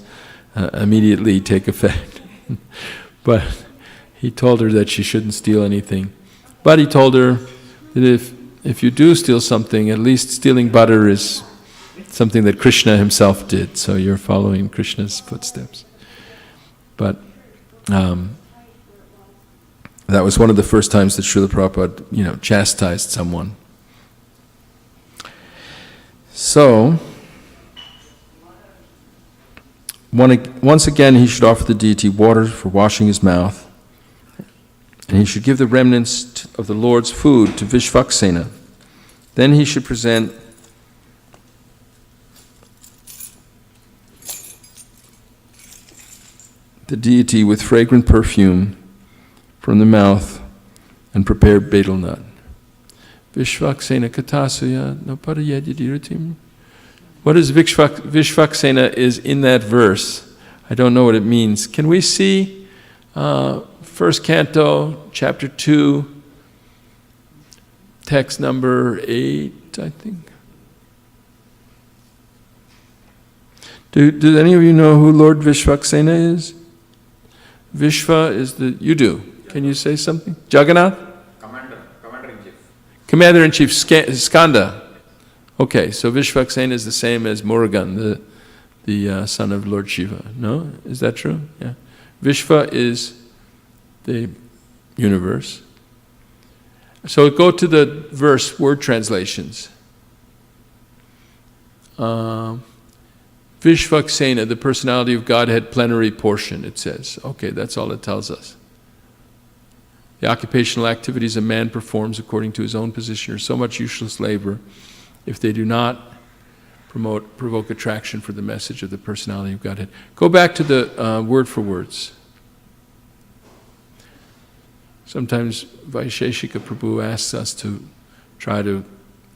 [SPEAKER 1] immediately take effect. But he told her that she shouldn't steal anything. But he told her that if you do steal something, at least stealing butter is something that Krishna himself did, so you're following Krishna's footsteps. But that was one of the first times that Srila Prabhupada, chastised someone. So, once again, he should offer the deity water for washing his mouth, and he should give the remnants of the Lord's food to Vishvaksena. Then he should present the deity with fragrant perfume from the mouth and prepared betel nut. Vishvaksena katasuya noparayadidiratim. What is Vishvaksena is in that verse? I don't know what it means. Can we see first canto, chapter 2, text number 8, I think? Do any of you know who Lord Vishvaksena is? Vishva is you do. Can you say something? Jagannath?
[SPEAKER 2] Commander-in-Chief.
[SPEAKER 1] Commander-in-Chief, Skanda. Okay, so Vishvaksena is the same as Murugan, the son of Lord Shiva. No? Is that true? Yeah. Vishva is the universe. So go to the verse, word translations. Vishvaksena, the personality of Godhead, plenary portion, it says. Okay, that's all it tells us. The occupational activities a man performs according to his own position are so much useless labor if they do not provoke attraction for the message of the personality of Godhead. Go back to the word for words. Sometimes Vaisheshika Prabhu asks us to try to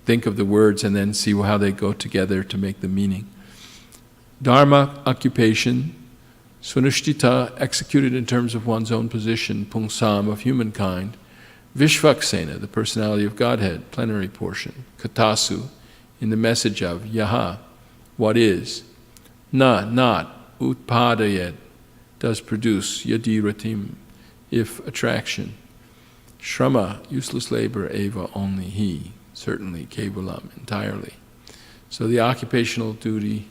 [SPEAKER 1] think of the words and then see how they go together to make the meaning. Dharma, occupation. Svanushtita, executed in terms of one's own position, pungsam, of humankind. Vishvaksena, the personality of Godhead, plenary portion. Katasu, in the message of Yaha, what is. Na, not. Utpadayat, does produce. Yadiratim, if attraction. Shrama, useless labor. Eva, only he. Certainly, kevalam, entirely. So the occupational duty,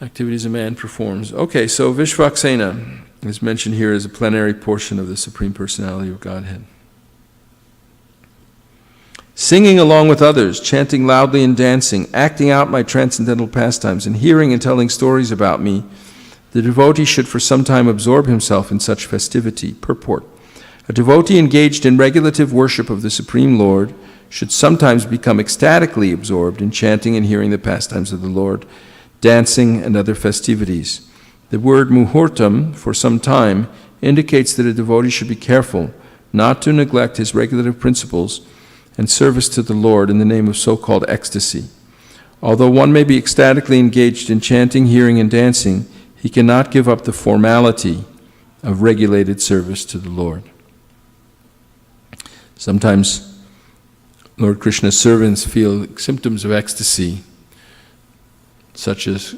[SPEAKER 1] activities a man performs. Okay, so Vishvaksena is mentioned here as a plenary portion of the Supreme Personality of Godhead. Singing along with others, chanting loudly and dancing, acting out my transcendental pastimes, and hearing and telling stories about me, the devotee should for some time absorb himself in such festivity. Purport. A devotee engaged in regulative worship of the Supreme Lord should sometimes become ecstatically absorbed in chanting and hearing the pastimes of the Lord, dancing, and other festivities. The word muhurtam, for some time, indicates that a devotee should be careful not to neglect his regulative principles and service to the Lord in the name of so-called ecstasy. Although one may be ecstatically engaged in chanting, hearing, and dancing, he cannot give up the formality of regulated service to the Lord. Sometimes Lord Krishna's servants feel symptoms of ecstasy, such as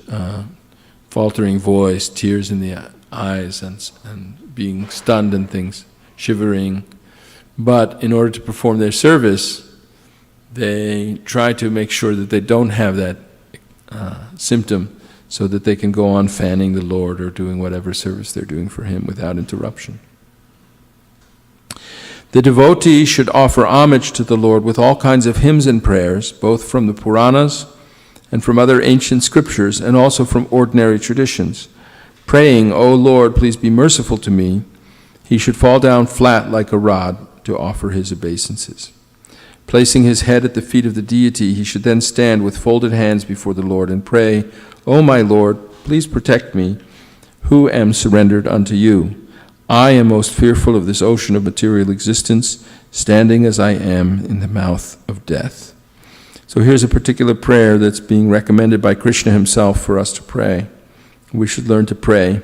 [SPEAKER 1] faltering voice, tears in the eyes, and being stunned and things, shivering. But in order to perform their service, they try to make sure that they don't have that symptom, so that they can go on fanning the Lord or doing whatever service they're doing for Him without interruption. The devotee should offer homage to the Lord with all kinds of hymns and prayers, both from the Puranas and from other ancient scriptures, and also from ordinary traditions. Praying, "O Lord, please be merciful to me," he should fall down flat like a rod to offer his obeisances. Placing his head at the feet of the deity, he should then stand with folded hands before the Lord and pray, "O my Lord, please protect me, who am surrendered unto you. I am most fearful of this ocean of material existence, standing as I am in the mouth of death." So here's a particular prayer that's being recommended by Krishna himself for us to pray. We should learn to pray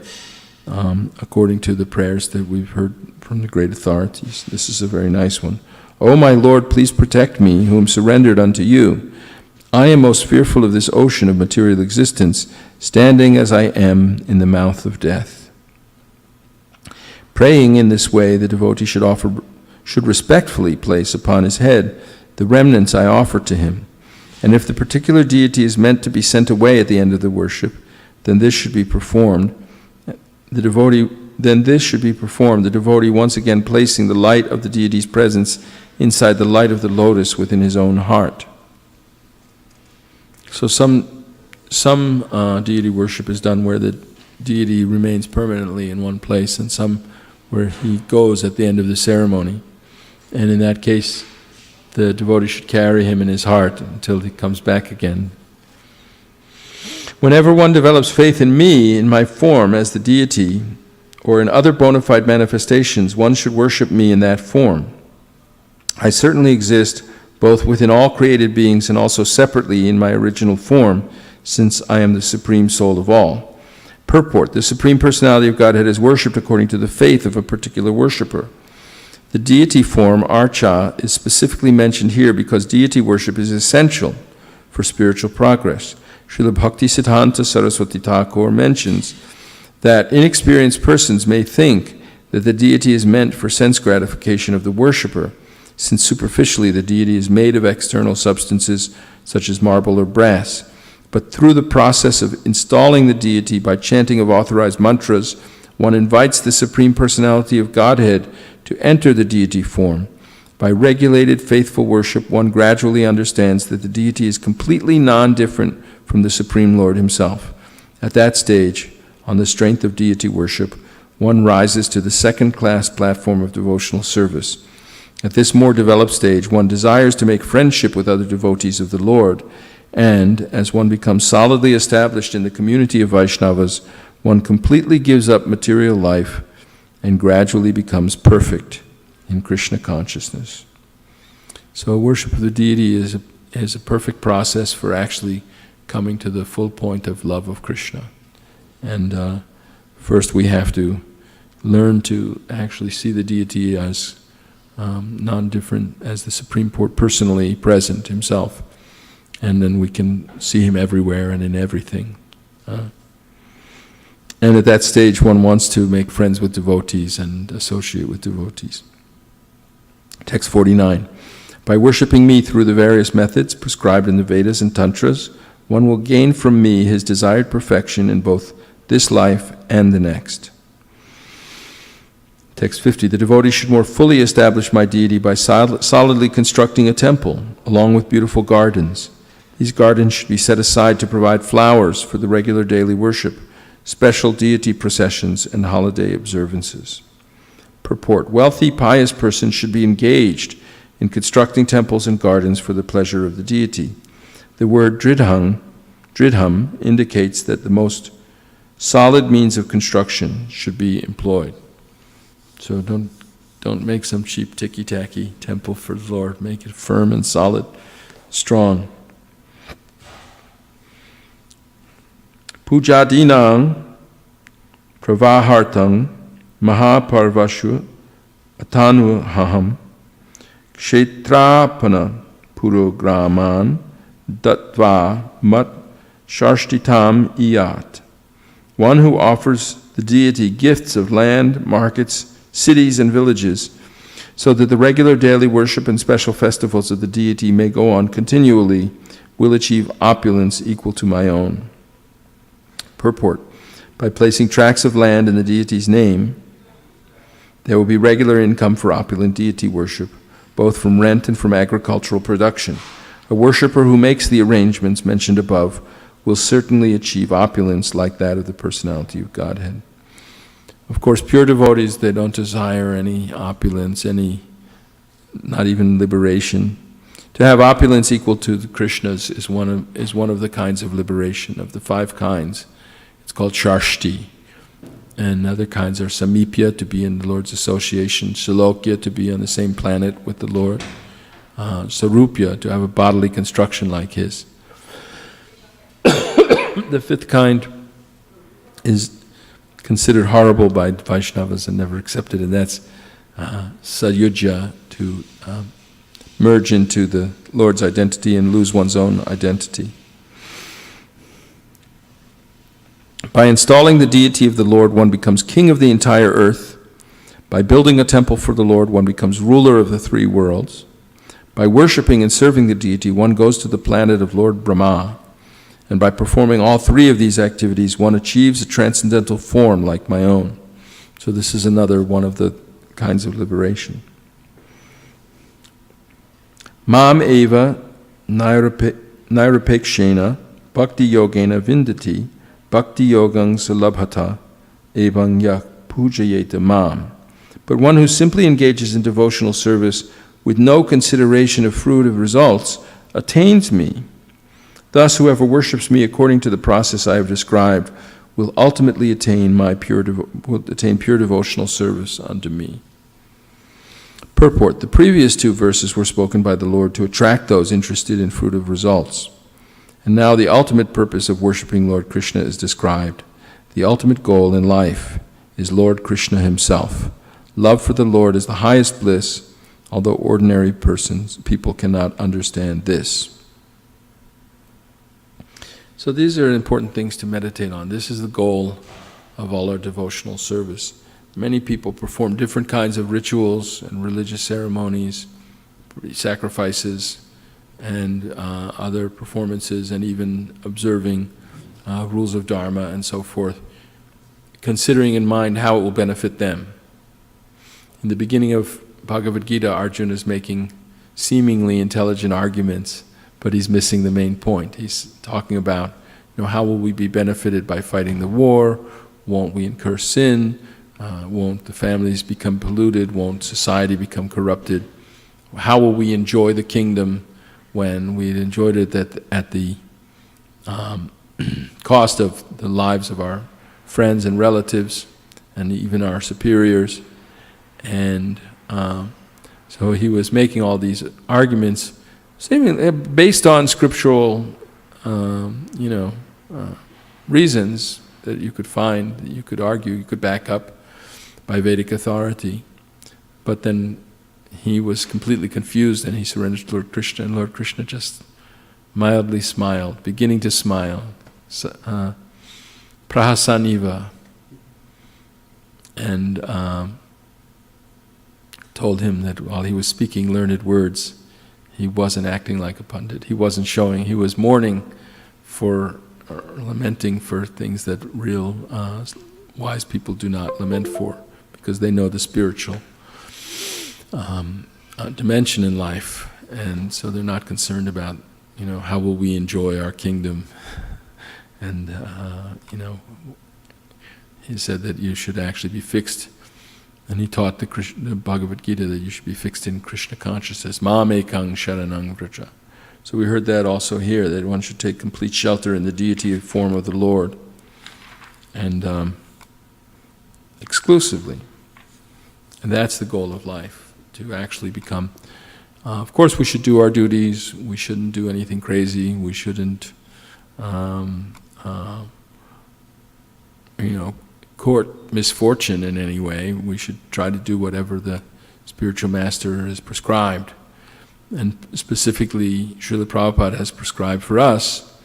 [SPEAKER 1] according to the prayers that we've heard from the great authorities. This is a very nice one. O my Lord, please protect me, who am surrendered unto you. I am most fearful of this ocean of material existence, standing as I am in the mouth of death. Praying in this way, the devotee should respectfully place upon his head the remnants I offer to him. And if the particular deity is meant to be sent away at the end of the worship, then this should be performed. The devotee once again placing the light of the deity's presence inside the light of the lotus within his own heart. So some deity worship is done where the deity remains permanently in one place, and some where he goes at the end of the ceremony. And in that case, the devotee should carry him in his heart until he comes back again. Whenever one develops faith in me, in my form as the deity, or in other bona fide manifestations, one should worship me in that form. I certainly exist both within all created beings and also separately in my original form, since I am the Supreme Soul of all. Purport: the Supreme Personality of Godhead is worshipped according to the faith of a particular worshipper. The deity form, Archa, is specifically mentioned here because deity worship is essential for spiritual progress. Srila Bhaktisiddhanta Saraswati Thakur mentions that inexperienced persons may think that the deity is meant for sense gratification of the worshipper, since superficially the deity is made of external substances such as marble or brass. But through the process of installing the deity by chanting of authorized mantras, one invites the Supreme Personality of Godhead to enter the deity form. By regulated, faithful worship, one gradually understands that the deity is completely non-different from the Supreme Lord himself. At that stage, on the strength of deity worship, one rises to the second-class platform of devotional service. At this more developed stage, one desires to make friendship with other devotees of the Lord, and as one becomes solidly established in the community of Vaishnavas, one completely gives up material life and gradually becomes perfect in Krishna consciousness. So worship of the deity is a perfect process for actually coming to the full point of love of Krishna. And first we have to learn to actually see the deity as non-different, as the Supreme personally present himself. And then we can see him everywhere and in everything. And at that stage, one wants to make friends with devotees and associate with devotees. Text 49. By worshipping me through the various methods prescribed in the Vedas and Tantras, one will gain from me his desired perfection in both this life and the next. Text 50. The devotee should more fully establish my deity by solidly constructing a temple, along with beautiful gardens. These gardens should be set aside to provide flowers for the regular daily worship, special deity processions, and holiday observances. Purport: wealthy, pious persons should be engaged in constructing temples and gardens for the pleasure of the deity. The word dridham indicates that the most solid means of construction should be employed. So don't make some cheap ticky-tacky temple for the Lord. Make it firm and solid, strong. Pujadinang pravahartang mahaparvashu atanuhaham kshetrapana purograman dattva mat sharshtitam iyat. One who offers the deity gifts of land, markets, cities, and villages, so that the regular daily worship and special festivals of the deity may go on continually, will achieve opulence equal to my own. Purport: by placing tracts of land in the deity's name, there will be regular income for opulent deity worship, both from rent and from agricultural production. A worshipper who makes the arrangements mentioned above will certainly achieve opulence like that of the personality of Godhead. Of course, pure devotees, they don't desire any opulence, not even liberation. To have opulence equal to the Krishna's is one of the kinds of liberation, of the 5 kinds. It's called Sharshti. And other kinds are Samipya, to be in the Lord's association, Shalokya, to be on the same planet with the Lord, Sarupya, to have a bodily construction like his. The 5th kind is considered horrible by Vaishnavas and never accepted, and that's sayujya, to merge into the Lord's identity and lose one's own identity. By installing the deity of the Lord, one becomes king of the entire earth. By building a temple for the Lord, one becomes ruler of the three worlds. By worshipping and serving the deity, one goes to the planet of Lord Brahma. And by performing all three of these activities, one achieves a transcendental form like my own. So this is another one of the kinds of liberation. Mam eva nairapekshena bhakti yogena vindati bhakti yogang salabhata evang yak pujayeta mam. But one who simply engages in devotional service with no consideration of fruit of results attains me. Thus, whoever worships me according to the process I have described will ultimately attain pure devotional service unto me. Purport: the previous two verses were spoken by the Lord to attract those interested in fruit of results. And now the ultimate purpose of worshipping Lord Krishna is described. The ultimate goal in life is Lord Krishna himself. Love for the Lord is the highest bliss, although ordinary people cannot understand this. So these are important things to meditate on. This is the goal of all our devotional service. Many people perform different kinds of rituals and religious ceremonies, sacrifices, and other performances, and even observing rules of Dharma and so forth, considering in mind how it will benefit them. In the beginning of Bhagavad Gita, Arjuna is making seemingly intelligent arguments, but he's missing the main point. He's talking about, how will we be benefited by fighting the war? Won't we incur sin? Won't the families become polluted? Won't society become corrupted? How will we enjoy the kingdom when we enjoyed it at the cost of the lives of our friends and relatives and even our superiors? And so he was making all these arguments seemingly based on scriptural, reasons that you could find, that you could argue, you could back up by Vedic authority. But then he was completely confused and he surrendered to Lord Krishna, and Lord Krishna just mildly smiled, beginning to smile, prahasaniva, and told him that while he was speaking learned words, he wasn't acting like a pundit. He wasn't showing. He was mourning for, or lamenting for things that real wise people do not lament for, because they know the spiritual dimension in life, and so they're not concerned about, how will we enjoy our kingdom. And he said that you should actually be fixed. And he taught the Bhagavad Gita that you should be fixed in Krishna consciousness. Mam ekang sharanang vraja. So we heard that also here, that one should take complete shelter in the deity form of the Lord, and exclusively. And that's the goal of life, to actually become. Of course, we should do our duties. We shouldn't do anything crazy. We shouldn't, court misfortune in any way. We should try to do whatever the spiritual master has prescribed. And specifically, Srila Prabhupada has prescribed for us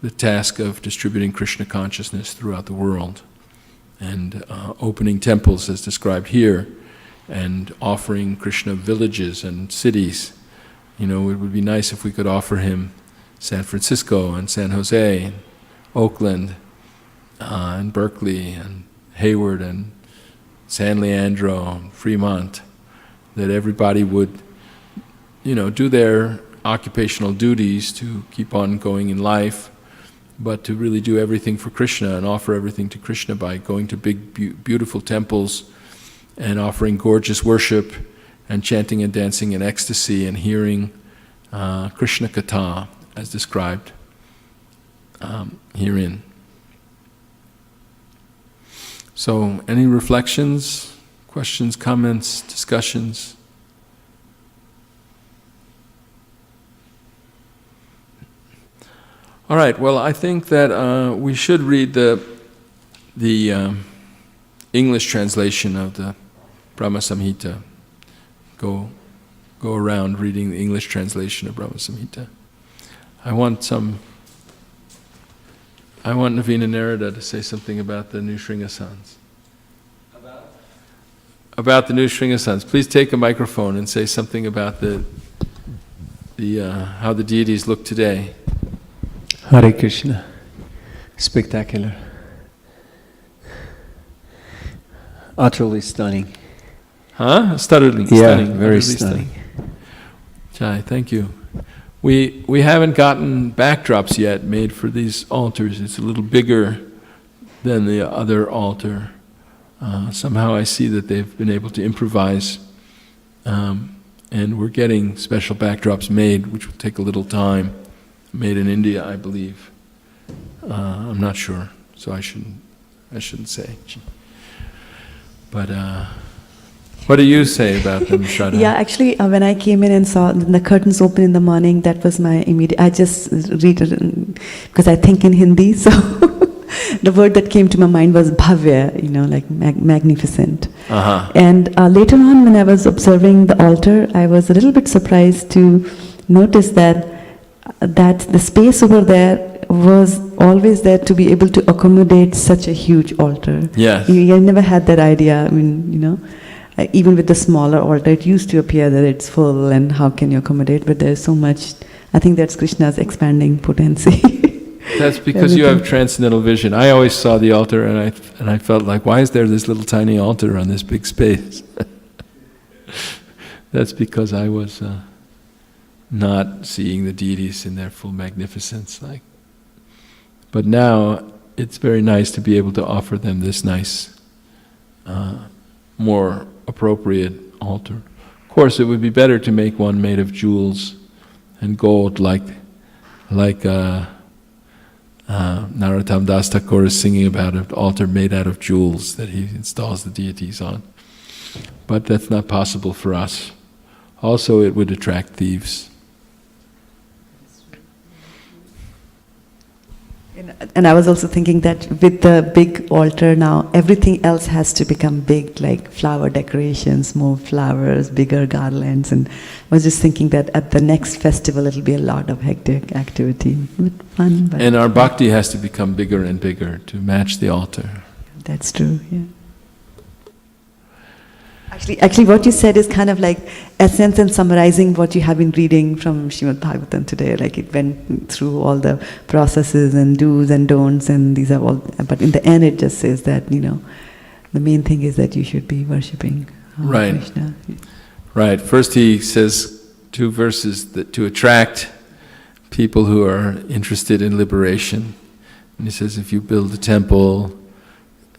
[SPEAKER 1] the task of distributing Krishna consciousness throughout the world, and opening temples as described here, and offering Krishna villages and cities. It would be nice if we could offer him San Francisco and San Jose, and Oakland, and Berkeley, and Hayward, and San Leandro, and Fremont, that everybody would, do their occupational duties to keep on going in life, but to really do everything for Krishna and offer everything to Krishna by going to big, beautiful temples and offering gorgeous worship and chanting and dancing in ecstasy and hearing Krishna Katha as described herein. So, any reflections, questions, comments, discussions? All right. Well, I think that we should read the English translation of the Brahma Samhita. Go around reading the English translation of Brahma Samhita. I want Navina Narada to say something about the new Shringasans. About the new Shringasans. Please take a microphone and say something about how the deities look today.
[SPEAKER 4] Hare Krishna. Spectacular. Utterly stunning.
[SPEAKER 1] Huh? Stunning.
[SPEAKER 4] Very stunning.
[SPEAKER 1] Jai, thank you. We haven't gotten backdrops yet made for these altars. It's a little bigger than the other altar. Somehow I see that they've been able to improvise, and we're getting special backdrops made, which will take a little time. Made in India, I believe. I'm not sure, so I shouldn't say. But what do you say about them, Shraddha?
[SPEAKER 3] Yeah, actually, when I came in and saw the curtains open in the morning, that was my immediate. I just read it because I think in Hindi, so the word that came to my mind was bhavya, like magnificent.
[SPEAKER 1] Uh-huh.
[SPEAKER 3] And later on, when I was observing the altar, I was a little bit surprised to notice that the space over there was always there to be able to accommodate such a huge altar.
[SPEAKER 1] Yes.
[SPEAKER 3] I never had that idea. I mean, even with the smaller altar, it used to appear that it's full and how can you accommodate, but there's so much. I think that's Krishna's expanding potency.
[SPEAKER 1] That's because you have transcendental vision. I always saw the altar and I felt like, why is there this little tiny altar on this big space? That's because I was not seeing the deities in their full magnificence. But now it's very nice to be able to offer them this nice, more appropriate altar. Of course, it would be better to make one made of jewels and gold, like Narottam Das Thakur is singing about an altar made out of jewels that he installs the deities on. But that's not possible for us. Also, it would attract thieves.
[SPEAKER 3] And I was also thinking that with the big altar now, everything else has to become big, like flower decorations, more flowers, bigger garlands. And I was just thinking that at the next festival, it'll be a lot of hectic activity. But fun. But
[SPEAKER 1] And our bhakti has to become bigger and bigger to match the altar.
[SPEAKER 3] that's true, yeah. Actually, what you said is kind of like essence and summarizing what you have been reading from Srimad Bhagavatam today. Like it went through all the processes and do's and don'ts, and these are all. But in the end, it just says that the main thing is that you should be worshipping
[SPEAKER 1] Right.
[SPEAKER 3] Krishna.
[SPEAKER 1] Right. First, he says 2 verses that to attract people who are interested in liberation. And he says, if you build a temple,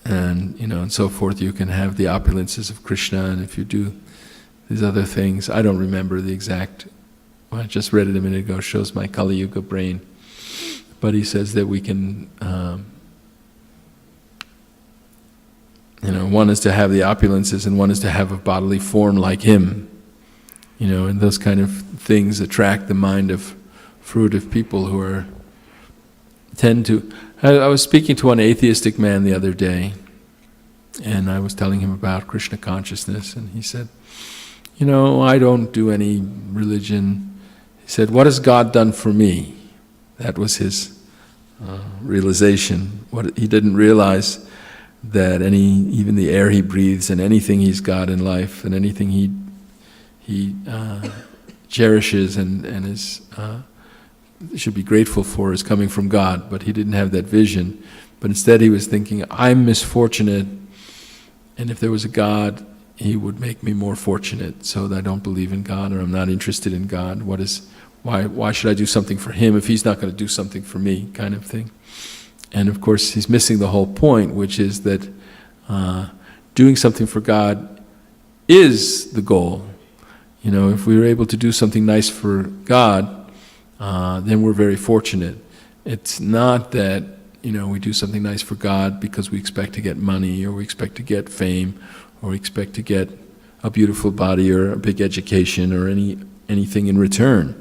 [SPEAKER 1] and and so forth, you can have the opulences of Krishna. And if you do these other things, I don't remember the exact. Well, I just read it a minute ago. Shows my Kali Yuga brain. But he says that we can. One is to have the opulences, and one is to have a bodily form like him. And those kind of things attract the mind of fruitive people who tend to. I was speaking to one atheistic man the other day, and I was telling him about Krishna consciousness, and he said, I don't do any religion. He said, what has God done for me? That was his realization. What he didn't realize that even the air he breathes and anything he's got in life and anything he cherishes and is should be grateful for is coming from God, but he didn't have that vision. But instead he was thinking, I'm misfortunate, and if there was a God, he would make me more fortunate, so that I don't believe in God, or I'm not interested in God. Why should I do something for him if he's not going to do something for me, kind of thing. And of course he's missing the whole point, which is that doing something for God is the goal. If we were able to do something nice for God, then we're very fortunate. It's not that we do something nice for God because we expect to get money, or we expect to get fame, or we expect to get a beautiful body or a big education or anything in return.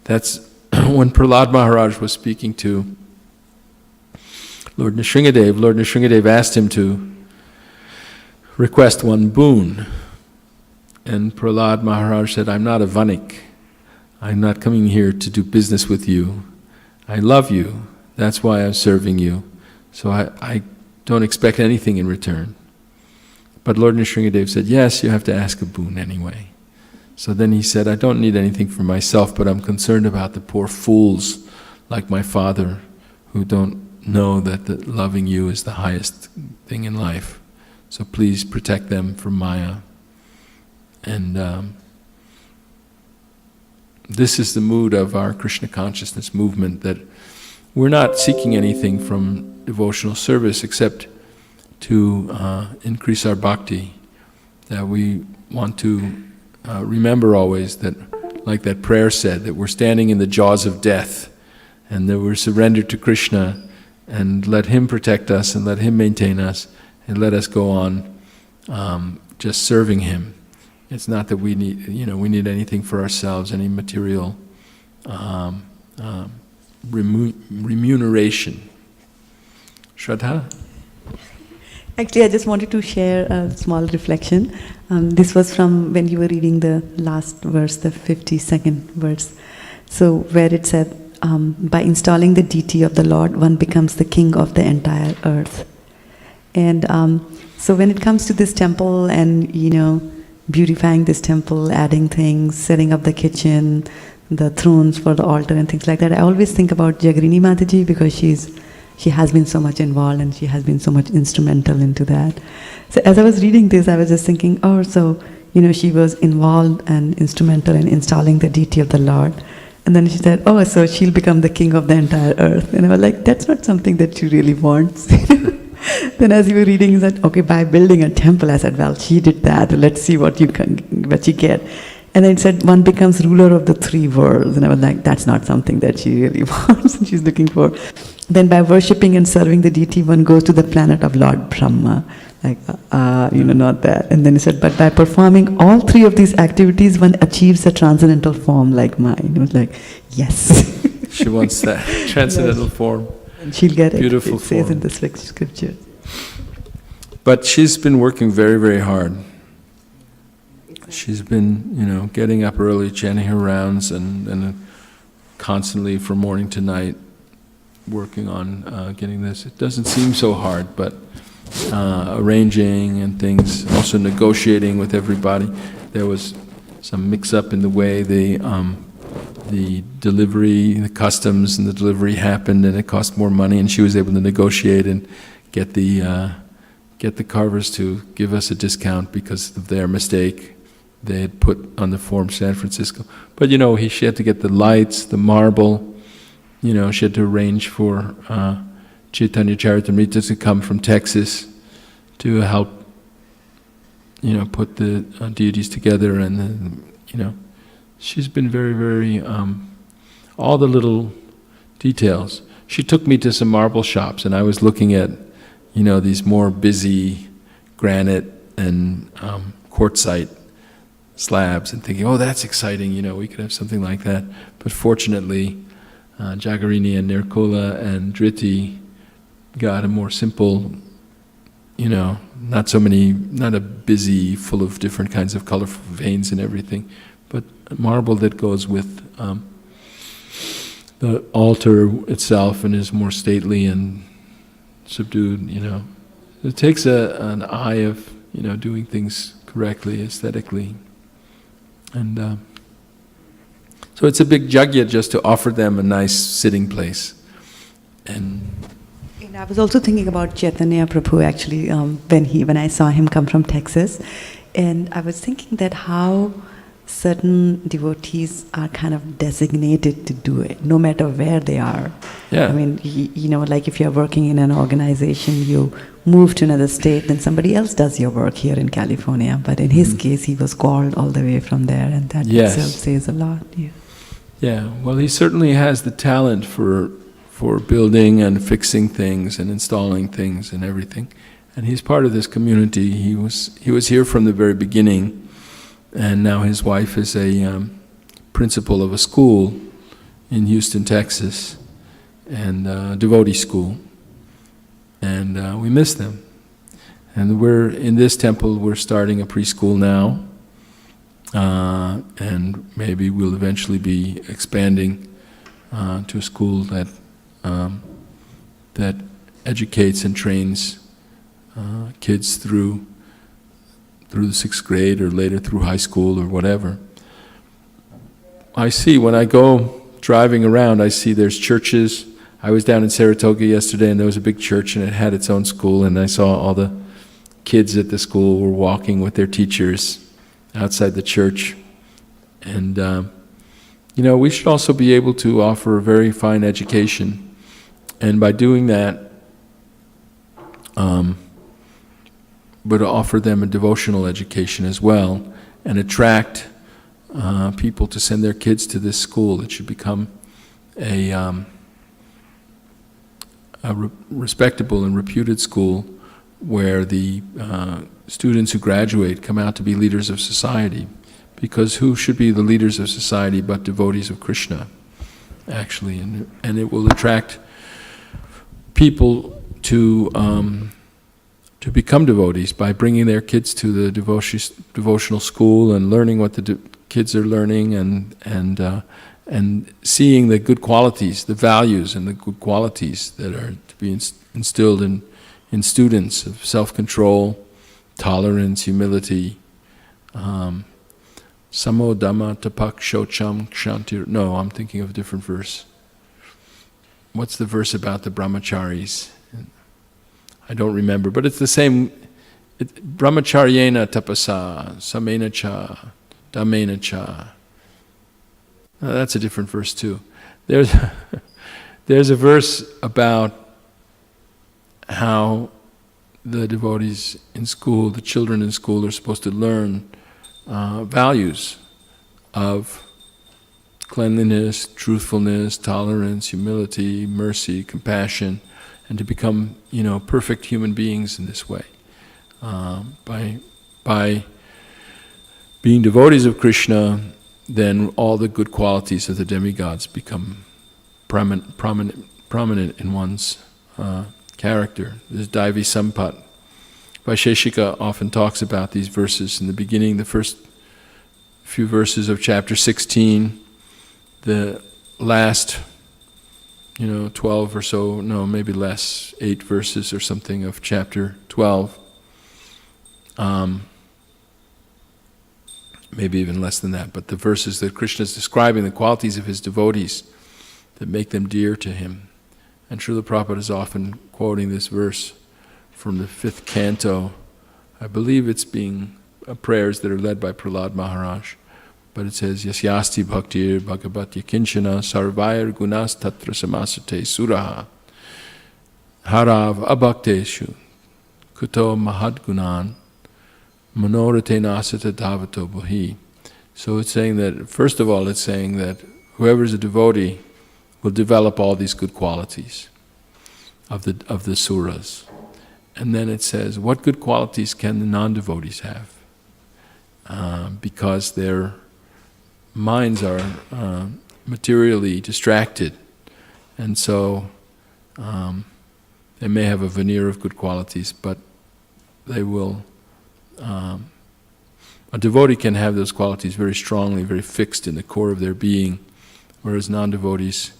[SPEAKER 1] That's when Prahlad Maharaj was speaking to Lord Nrsingadev. Lord Nrsingadev asked him to request one boon. And Prahlad Maharaj said, I'm not a vanik. I'm not coming here to do business with you. I love you. That's why I'm serving you. So I don't expect anything in return. But Lord Nrsingadev said, yes, you have to ask a boon anyway. So then he said, I don't need anything for myself, but I'm concerned about the poor fools like my father who don't know that loving you is the highest thing in life. So please protect them from Maya. And this is the mood of our Krishna consciousness movement, that we're not seeking anything from devotional service except to increase our bhakti. That we want to remember always that, like that prayer said, that we're standing in the jaws of death and that we're surrendered to Krishna, and let Him protect us and let Him maintain us and let us go on just serving Him. It's not that we need, we need anything for ourselves, any material remuneration. Shraddha?
[SPEAKER 3] Actually, I just wanted to share a small reflection. This was from when you were reading the last verse, the 52nd verse. So where it said, by installing the deity of the Lord, one becomes the king of the entire earth. And so when it comes to this temple and, beautifying this temple, adding things, setting up the kitchen, the thrones for the altar and things like that, I always think about Jagarini Mataji, because she has been so much involved and she has been so much instrumental into that. So as I was reading this, I was just thinking, she was involved and instrumental in installing the deity of the Lord. And then she said, so she'll become the king of the entire earth. And I was like, that's not something that she really wants. Then as you were reading, you said, okay, by building a temple, I said, well, she did that, let's see what you get. And then it said, one becomes ruler of the three worlds. And I was like, that's not something that she really wants and she's looking for. Then by worshipping and serving the deity, one goes to the planet of Lord Brahma. Like, not that. And then he said, but by performing all three of these activities, one achieves a transcendental form like mine. I was like, yes.
[SPEAKER 1] She wants that transcendental form.
[SPEAKER 3] And she'll get it.
[SPEAKER 1] Beautiful
[SPEAKER 3] it says
[SPEAKER 1] form.
[SPEAKER 3] in the scripture.
[SPEAKER 1] But she's been working very, very hard. She's been, getting up early, chanting her rounds, and constantly from morning to night working on getting this. It doesn't seem so hard, but arranging and things, also negotiating with everybody. There was some mix-up in the way the delivery, the customs and the delivery happened, and it cost more money, and she was able to negotiate and get the carvers to give us a discount because of their mistake they had put on the form San Francisco. But she had to get the lights, the marble, she had to arrange for Chaitanya Charitamrita to come from Texas to help, put the deities together, and then, she's been very, very, all the little details. She took me to some marble shops, and I was looking at, these more busy granite and quartzite slabs and thinking, that's exciting, we could have something like that. But fortunately, Jagarini and Nirkola and Dhriti got a more simple, not a busy, full of different kinds of colorful veins and everything, but marble that goes with the altar itself and is more stately and subdued, It takes an eye of, doing things correctly, aesthetically. And so it's a big yajna just to offer them a nice sitting place. And
[SPEAKER 3] I was also thinking about Chaitanya Prabhu actually when I saw him come from Texas, and I was thinking that how certain devotees are kind of designated to do it, no matter where they are.
[SPEAKER 1] Yeah.
[SPEAKER 3] I mean, like if you're working in an organization, you move to another state, then somebody else does your work here in California. But in his case, he was called all the way from there, and that itself says a lot. Yeah.
[SPEAKER 1] Yeah. Well, he certainly has the talent for building and fixing things and installing things and everything. And he's part of this community. He was here from the very beginning. And now his wife is a principal of a school in Houston, Texas, and a devotee school. And we miss them. And we're in this temple, we're starting a preschool now, and maybe we'll eventually be expanding to a school that that educates and trains kids through the 6th grade or later through high school or whatever. I see, when I go driving around, I see there's churches. I was down in Saratoga yesterday and there was a big church and it had its own school, and I saw all the kids at the school were walking with their teachers outside the church. And we should also be able to offer a very fine education, and by doing that, but offer them a devotional education as well, and attract people to send their kids to this school. It should become a respectable and reputed school where the students who graduate come out to be leaders of society. Because who should be the leaders of society but devotees of Krishna, actually? And it will attract people to become devotees by bringing their kids to the devotional school and learning what the kids are learning, and seeing the good qualities, the values and the good qualities that are to be instilled in students of self-control, tolerance, humility, Samo Dhamma Tapak Shocham Kshantir. No, I'm thinking of a different verse. What's the verse about the brahmacharis? I don't remember, but it's the same. Brahmacharyena tapasa, samena cha, dhammena cha. That's a different verse too. There's a verse about how the devotees in school, the children in school, are supposed to learn values of cleanliness, truthfulness, tolerance, humility, mercy, compassion, and to become, perfect human beings in this way. By being devotees of Krishna, then all the good qualities of the demigods become prominent in one's character. This Daivi Sampat. Vaisheshika often talks about these verses in the beginning, the first few verses of chapter 16, the last 12 or so, no, maybe less, 8 verses or something of chapter 12. Maybe even less than that, but the verses that Krishna is describing, the qualities of his devotees that make them dear to him. And Srila Prabhupada is often quoting this verse from the 5th canto. I believe it's being prayers that are led by Prahlad Maharaj. But it says, Yasyasti bhaktir bhagavatya kinchana sarvair gunas tatra samasate suraha harav abhakteshu kuto mahadgunan manorate nasata dhavato buhi. So it's saying that, first of all, it's saying that whoever is a devotee will develop all these good qualities of the suras. And then it says, what good qualities can the non-devotees have? Because their minds are materially distracted, and so they may have a veneer of good qualities, but they will. A devotee can have those qualities very strongly, very fixed in the core of their being, whereas non-devotees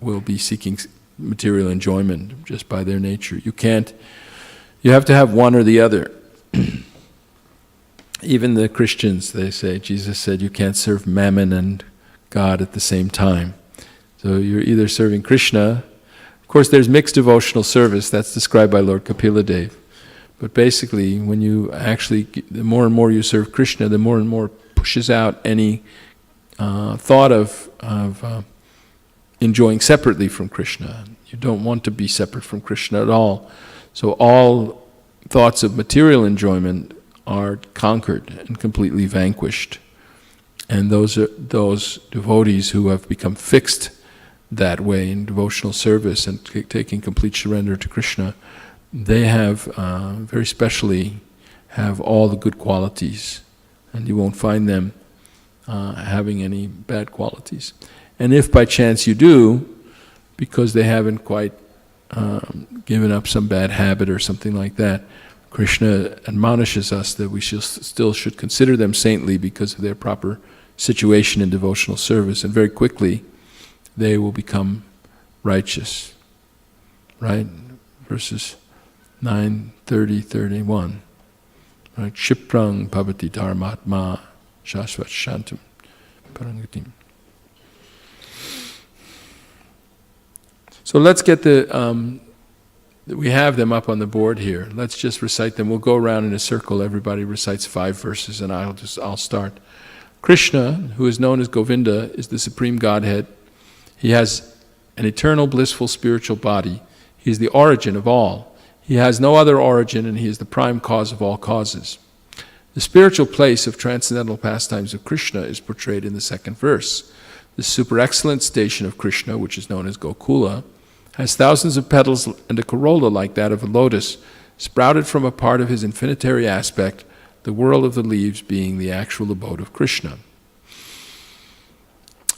[SPEAKER 1] will be seeking material enjoyment just by their nature. You have to have one or the other. Even the Christians, they say, Jesus said you can't serve Mammon and God at the same time. So you're either serving Krishna. Of course, there's mixed devotional service, that's described by Lord Kapila Dev. But basically, when you actually, the more and more you serve Krishna, the more and more pushes out any thought of enjoying separately from Krishna. You don't want to be separate from Krishna at all. So all thoughts of material enjoyment are conquered and completely vanquished. And those devotees who have become fixed that way in devotional service and taking complete surrender to Krishna, they have very specially have all the good qualities, and you won't find them having any bad qualities. And if by chance you do, because they haven't quite given up some bad habit or something like that, Krishna admonishes us that we still should consider them saintly because of their proper situation in devotional service, and very quickly they will become righteous. Right? Verses 9, 30, 31. Right? Kshiprang bhavati dharmatma shashvat shantam parangatim. So let's get we have them up on the board here. Let's just recite them. We'll go around in a circle. Everybody recites 5 verses, and I'll start. Krishna, who is known as Govinda, is the Supreme Godhead. He has an eternal, blissful spiritual body. He is the origin of all. He has no other origin, and he is the prime cause of all causes. The spiritual place of transcendental pastimes of Krishna is portrayed in the 2nd verse. The super excellent station of Krishna, which is known as Gokula, has thousands of petals and a corolla like that of a lotus, sprouted from a part of his infinitary aspect, the world of the leaves being the actual abode of Krishna.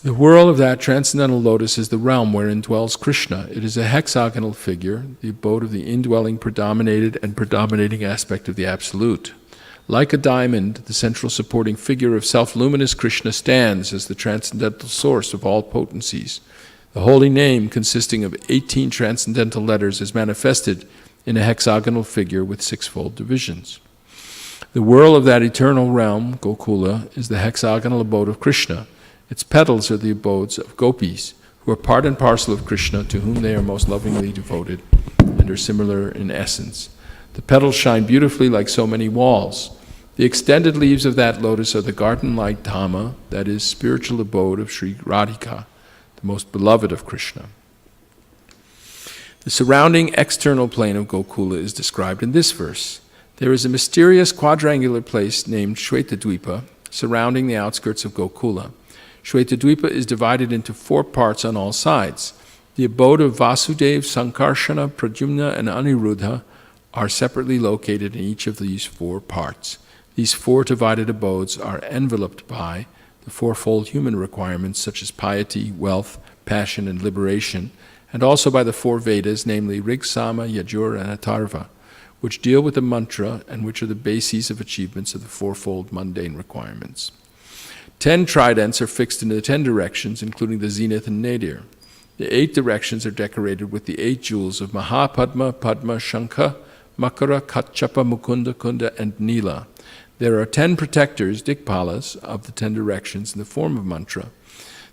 [SPEAKER 1] The whirl of that transcendental lotus is the realm wherein dwells Krishna. It is a hexagonal figure, the abode of the indwelling, predominated, and predominating aspect of the Absolute. Like a diamond, the central supporting figure of self-luminous Krishna stands as the transcendental source of all potencies. The holy name, consisting of 18 transcendental letters, is manifested in a hexagonal figure with 6-fold divisions. The whirl of that eternal realm, Gokula, is the hexagonal abode of Krishna. Its petals are the abodes of gopis, who are part and parcel of Krishna, to whom they are most lovingly devoted and are similar in essence. The petals shine beautifully like so many walls. The extended leaves of that lotus are the garden-like Dhamma, that is, spiritual abode of Sri Radhika, the most beloved of Krishna. The surrounding external plane of Gokula is described in this verse. There is a mysterious quadrangular place named Shvetadvipa surrounding the outskirts of Gokula. Shvetadvipa is divided into 4 parts on all sides. The abode of Vasudeva, Sankarshana, Pradyumna, and Aniruddha are separately located in each of these 4 parts. These 4 divided abodes are enveloped by the 4-fold human requirements such as piety, wealth, passion, and liberation, and also by the 4 Vedas, namely Rig, Sama, Yajur, and Atharva, which deal with the mantra and which are the bases of achievements of the 4-fold mundane requirements. 10 tridents are fixed in the 10 directions, including the zenith and nadir. The 8 directions are decorated with the 8 jewels of Mahapadma, Padma, Shankha, Makara, Kachapa, Mukunda, Kunda, and Nila. There are 10 protectors, Dikpalas, of the 10 directions in the form of mantra.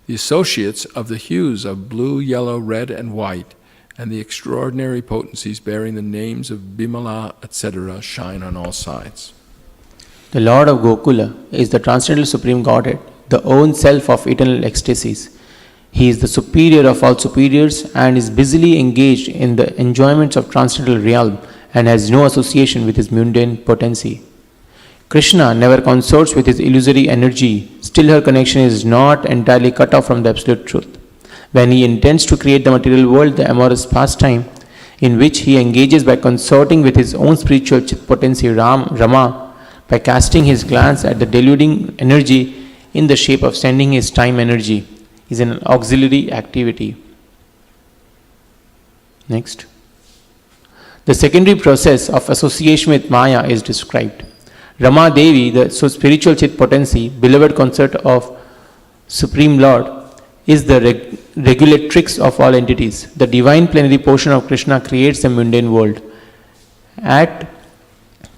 [SPEAKER 1] The associates of the hues of blue, yellow, red, and white, and the extraordinary potencies bearing the names of Bimala, etc., shine on all sides.
[SPEAKER 5] The Lord of Gokula is the transcendental Supreme Godhead, the own self of eternal ecstasies. He is the superior of all superiors and is busily engaged in the enjoyments of transcendental realm and has no association with his mundane potency. Krishna never consorts with his illusory energy, still her connection is not entirely cut off from the absolute truth. When he intends to create the material world, the amorous pastime, in which he engages by consorting with his own spiritual potency Rama, by casting his glance at the deluding energy in the shape of sending his time energy, is an auxiliary activity. Next. The secondary process of association with Maya is described. Rama Devi, the spiritual chit potency, beloved consort of Supreme Lord, is the regulatrix of all entities. The divine plenary portion of Krishna creates the mundane world. At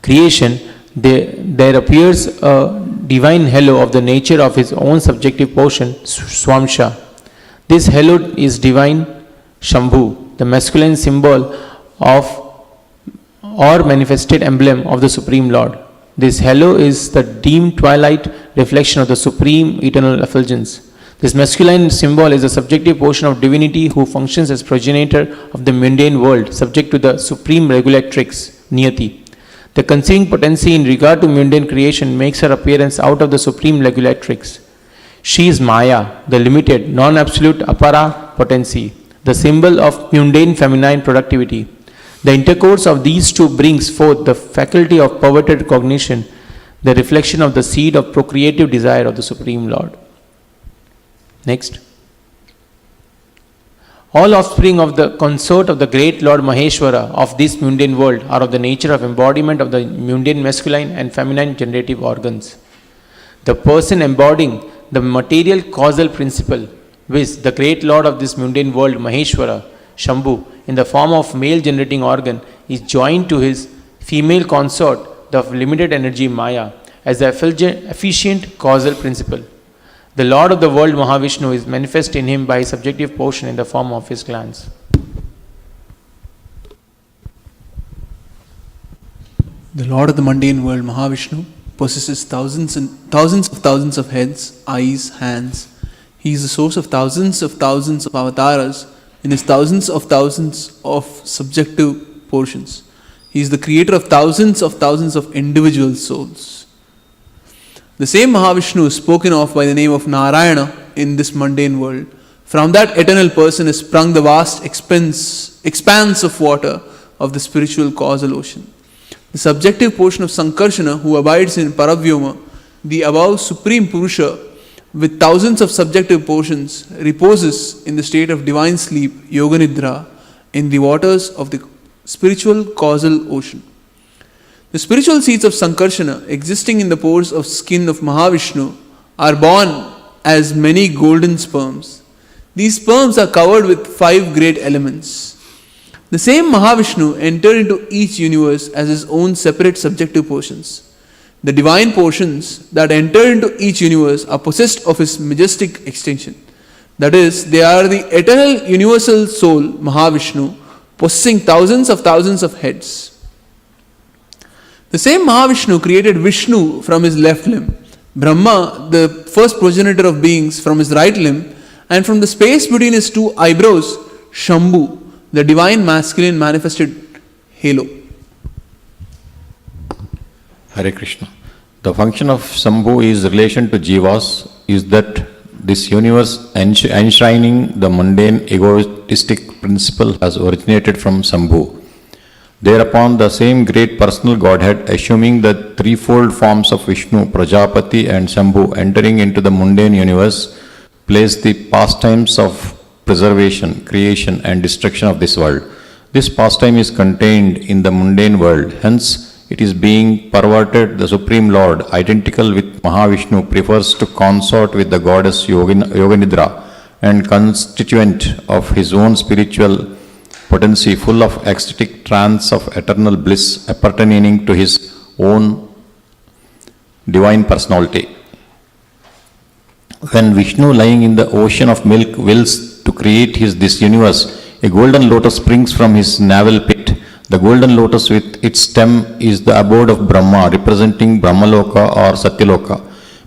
[SPEAKER 5] creation, there appears a divine halo of the nature of his own subjective portion, Swamsha. This halo is divine Shambhu, the masculine symbol of or manifested emblem of the Supreme Lord. This halo is the dim twilight reflection of the supreme eternal effulgence. This masculine symbol is the subjective portion of divinity who functions as progenitor of the mundane world, subject to the supreme regulatrix, Niyati. The conceiving potency in regard to mundane creation makes her appearance out of the supreme regulatrix. She is Maya, the limited, non-absolute apara potency, the symbol of mundane feminine productivity. The intercourse of these two brings forth the faculty of perverted cognition, the reflection of the seed of procreative desire of the Supreme Lord. Next. All offspring of the consort of the great Lord Maheshwara of this mundane world are of the nature of embodiment of the mundane masculine and feminine generative organs. The person embodying the material causal principle, which the great Lord of this mundane world Maheshwara, Shambhu, in the form of male generating organ, is joined to his female consort, the limited energy Maya, as the efficient causal principle. The Lord of the world Mahavishnu is manifest in him by his subjective portion in the form of his glands.
[SPEAKER 6] The Lord of the mundane world Mahavishnu possesses thousands of heads, eyes, hands. He is the source of thousands of avatars in his thousands of subjective portions. He is the creator of thousands of individual souls. The same Mahavishnu is spoken of by the name of Narayana in this mundane world. From that eternal person is sprung the vast expanse of water of the spiritual causal ocean. The subjective portion of Sankarshana, who abides in Paravyoma, the above supreme Purusha, with thousands of subjective portions, reposes in the state of divine sleep, Yoga Nidra, in the waters of the spiritual causal ocean. The spiritual seeds of Sankarshana, existing in the pores of skin of Mahavishnu, are born as many golden sperms. These sperms are covered with 5 great elements. The same Mahavishnu entered into each universe as his own separate subjective portions. The divine portions that enter into each universe are possessed of his majestic extension. That is, they are the eternal universal soul, Mahavishnu, possessing thousands of heads. The same Mahavishnu created Vishnu from his left limb, Brahma, the first progenitor of beings, from his right limb, and from the space between his 2 eyebrows, Shambhu, the divine masculine manifested halo.
[SPEAKER 2] Hare Krishna. The function of Shambhu is relation to Jivas is that this universe enshrining the mundane egoistic principle has originated from Shambhu. Thereupon the same great personal Godhead, assuming the threefold forms of Vishnu, Prajapati and Shambhu, entering into the mundane universe, placed the pastimes of preservation, creation and destruction of this world. This pastime is contained in the mundane world, hence it is being perverted. The Supreme Lord, identical with Mahavishnu, prefers to consort with the goddess Yoganidra and constituent of his own spiritual potency, full of ecstatic trance of eternal bliss appertaining to his own divine personality. When Vishnu, lying in the ocean of milk, wills to create this universe, a golden lotus springs from his navel pit. The golden lotus with its stem is the abode of Brahma, representing Brahmaloka or Satyaloka.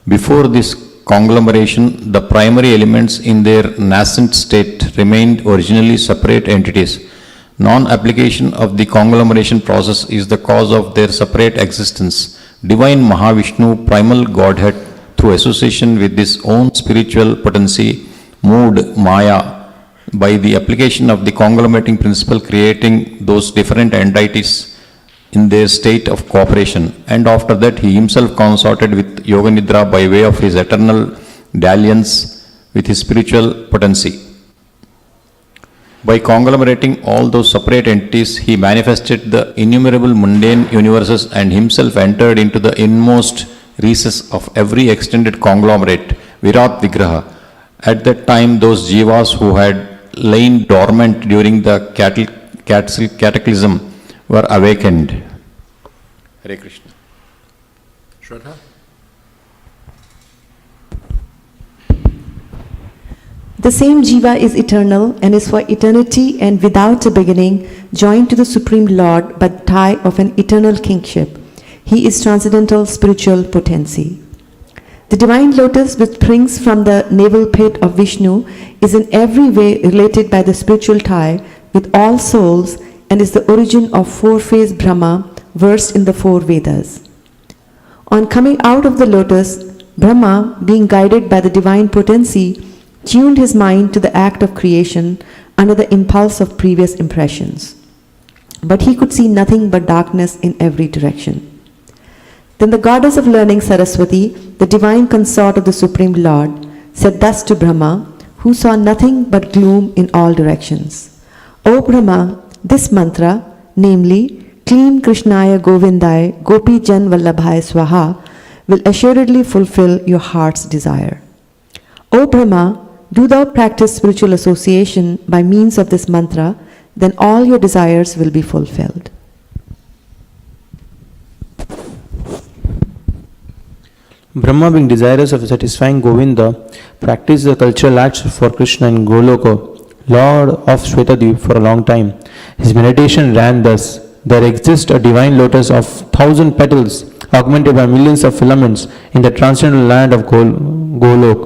[SPEAKER 2] Before this conglomeration, the primary elements in their nascent state remained originally separate entities. Non-application of the conglomeration process is the cause of their separate existence. Divine Mahavishnu, primal Godhead, through association with his own spiritual potency, moved Maya by the application of the conglomerating principle, creating those different entities in their state of cooperation, and after that he himself consorted with Yoganidra by way of his eternal dalliance with his spiritual potency. By conglomerating all those separate entities, he manifested the innumerable mundane universes and himself entered into the inmost recess of every extended conglomerate, Virat Vigraha. At that time, those jivas who had lain dormant during the cataclysm were awakened. Hare Krishna.
[SPEAKER 1] Shraddha?
[SPEAKER 3] The same Jiva is eternal and is for eternity and without a beginning, joined to the Supreme Lord by the tie of an eternal kingship. He is transcendental spiritual potency. The divine lotus which springs from the navel pit of Vishnu is in every way related by the spiritual tie with all souls and is the origin of 4-phase Brahma versed in the 4 Vedas. On coming out of the lotus, Brahma, being guided by the divine potency, tuned his mind to the act of creation under the impulse of previous impressions. But he could see nothing but darkness in every direction. Then the goddess of learning Saraswati, the divine consort of the Supreme Lord, said thus to Brahma, who who saw nothing but gloom in all directions. O Brahma, this mantra, namely, Klim Krishnaya Govindaya Gopi Jan Vallabhaya Swaha, will assuredly fulfill your heart's desire. O Brahma, do thou practice spiritual association by means of this mantra, then all your desires will be fulfilled.
[SPEAKER 5] Brahma, being desirous of satisfying Govinda, practiced the cultural acts for Krishna in Goloka, Lord of Shvetadvip, for a long time. His meditation ran thus: there exists a divine lotus of 1,000 petals, augmented by millions of filaments, in the transcendental land of Golok.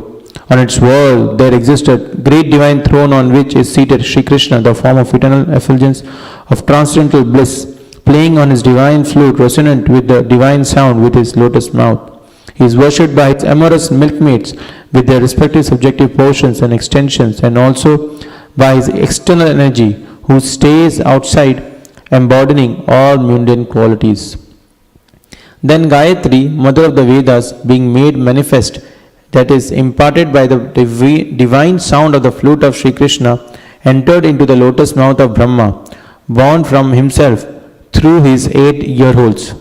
[SPEAKER 5] On its wall there exists a great divine throne on which is seated Sri Krishna, the form of eternal effulgence of transcendental bliss, playing on his divine flute resonant with the divine sound with his lotus mouth. He is worshipped by its amorous milkmaids with their respective subjective portions and extensions, and also by his external energy, who stays outside, embodying all mundane qualities. Then Gayatri, mother of the Vedas, being made manifest, that is, imparted by the divine sound of the flute of Sri Krishna, entered into the lotus mouth of Brahma, born from himself through his 8 ear holes.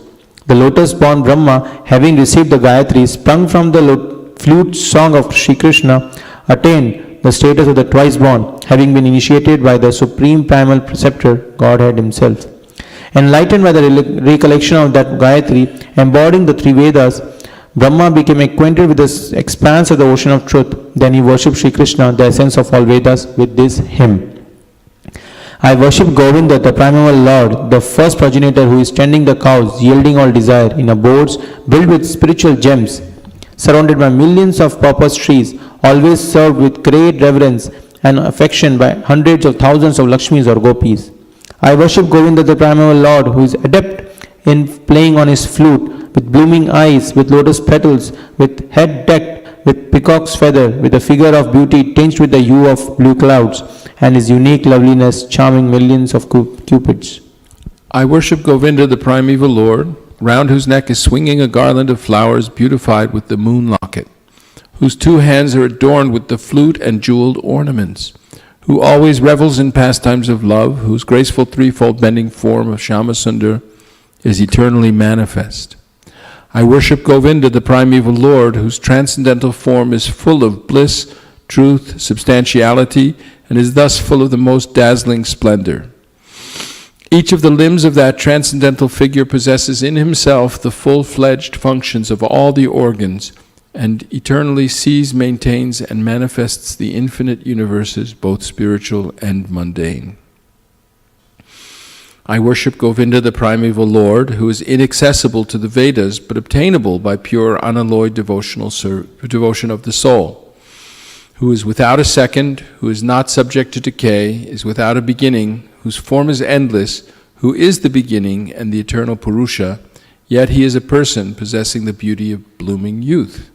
[SPEAKER 5] The lotus-born Brahma, having received the Gayatri, sprung from the flute song of Sri Krishna, attained the status of the twice-born, having been initiated by the supreme primal preceptor, Godhead himself. Enlightened by the recollection of that Gayatri, embodying the 3 Vedas, Brahma became acquainted with the expanse of the ocean of truth. Then he worshipped Sri Krishna, the essence of all Vedas, with this hymn: I worship Govinda, the primeval Lord, the first progenitor, who is tending the cows, yielding all desire, in abodes built with spiritual gems, surrounded by millions of papas trees, always served with great reverence and affection by hundreds of thousands of Lakshmis or Gopis. I worship Govinda, the primeval Lord, who is adept in playing on his flute, with blooming eyes, with lotus petals, with head decked with peacock's feather, with a figure of beauty tinged with the hue of blue clouds, and his unique loveliness charming millions of cupids.
[SPEAKER 1] I worship Govinda, the primeval Lord, round whose neck is swinging a garland of flowers beautified with the moon locket, whose 2 hands are adorned with the flute and jeweled ornaments, who always revels in pastimes of love, whose graceful threefold bending form of Shyamasundar is eternally manifest. I worship Govinda, the primeval Lord, whose transcendental form is full of bliss, truth, substantiality, and is thus full of the most dazzling splendor. Each of the limbs of that transcendental figure possesses in himself the full-fledged functions of all the organs, and eternally sees, maintains, and manifests the infinite universes, both spiritual and mundane. I worship Govinda, the primeval Lord, who is inaccessible to the Vedas, but obtainable by pure, unalloyed devotion of the soul, who is without a second, who is not subject to decay, is without a beginning, whose form is endless, who is the beginning and the eternal Purusha, yet he is a person possessing the beauty of blooming youth.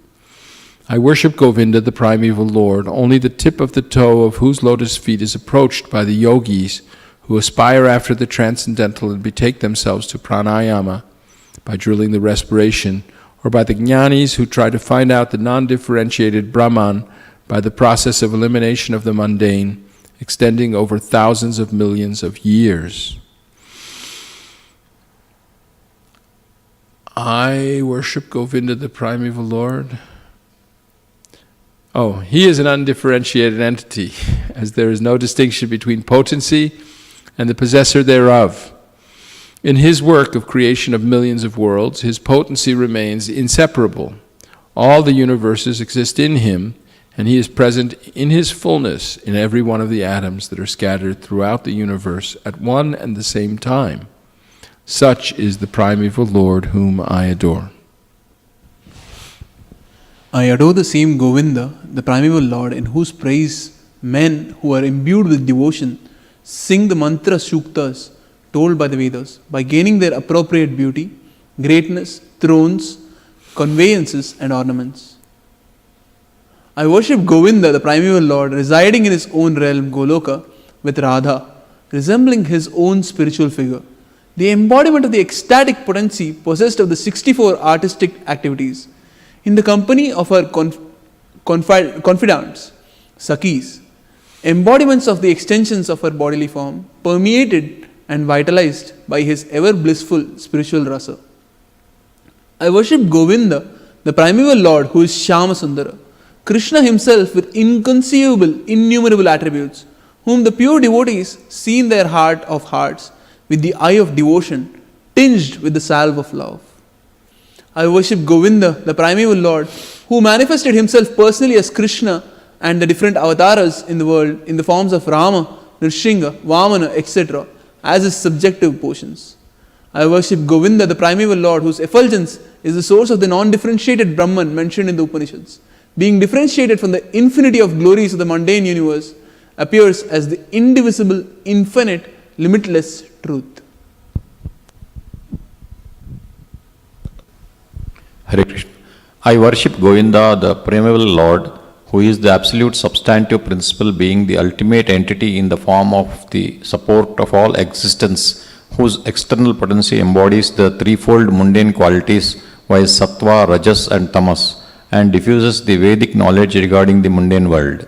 [SPEAKER 1] I worship Govinda, the primeval Lord, only the tip of the toe of whose lotus feet is approached by the yogis, who aspire after the transcendental and betake themselves to pranayama by drilling the respiration, or by the jnanis who try to find out the non-differentiated Brahman by the process of elimination of the mundane, extending over thousands of millions of years. I worship Govinda, the primeval Lord. Oh, he is an undifferentiated entity, as there is no distinction between potency and the possessor thereof. In his work of creation of millions of worlds, his potency remains inseparable. All the universes exist in him, and he is present in his fullness in every one of the atoms that are scattered throughout the universe at one and the same time. Such is the primeval Lord whom I adore.
[SPEAKER 6] I adore the same Govinda, the primeval Lord, in whose praise men who are imbued with devotion sing the mantra suktas told by the Vedas, by gaining their appropriate beauty, greatness, thrones, conveyances and ornaments. I worship Govinda, the primeval Lord, residing in his own realm, Goloka, with Radha, resembling his own spiritual figure, the embodiment of the ecstatic potency possessed of the 64 artistic activities, in the company of her confidants, Sakis, embodiments of the extensions of her bodily form, permeated and vitalized by his ever blissful spiritual rasa. I worship Govinda, the primeval Lord who is Shyama Sundara, Krishna himself with inconceivable, innumerable attributes, whom the pure devotees see in their heart of hearts with the eye of devotion, tinged with the salve of love. I worship Govinda, the primeval Lord, who manifested himself personally as Krishna and the different avatars in the world in the forms of Rama, Nrsimha, Vamana, etc., as his subjective portions. I worship Govinda, the primeval Lord, whose effulgence is the source of the non-differentiated Brahman mentioned in the Upanishads. Being differentiated from the infinity of glories of the mundane universe, appears as the indivisible, infinite, limitless truth.
[SPEAKER 2] Hare Krishna. I worship Govinda, the primeval Lord, who is the absolute substantive principle, being the ultimate entity in the form of the support of all existence, whose external potency embodies the threefold mundane qualities, viz. Sattva, Rajas and Tamas, and diffuses the Vedic knowledge regarding the mundane world.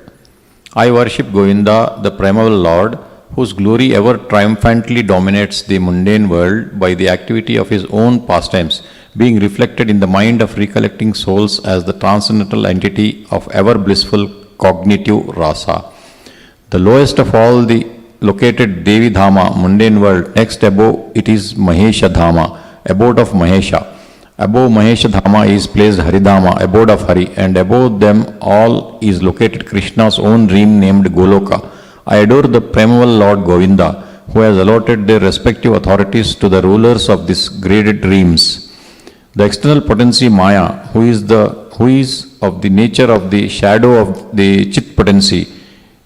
[SPEAKER 2] I worship Govinda, the primeval Lord, whose glory ever triumphantly dominates the mundane world by the activity of his own pastimes, being reflected in the mind of recollecting souls as the transcendental entity of ever blissful cognitive rasa. The lowest of all the located Devi Dhama, mundane world, next above it is Mahesha Dhama, abode of Mahesha. Above Mahesha Dhama is placed Haridhama, abode of Hari, and above them all is located Krishna's own dream named Goloka. I adore the primeval Lord Govinda, who has allotted their respective authorities to the rulers of these graded dreams. The external potency Maya, who is of the nature of the shadow of the Chit potency,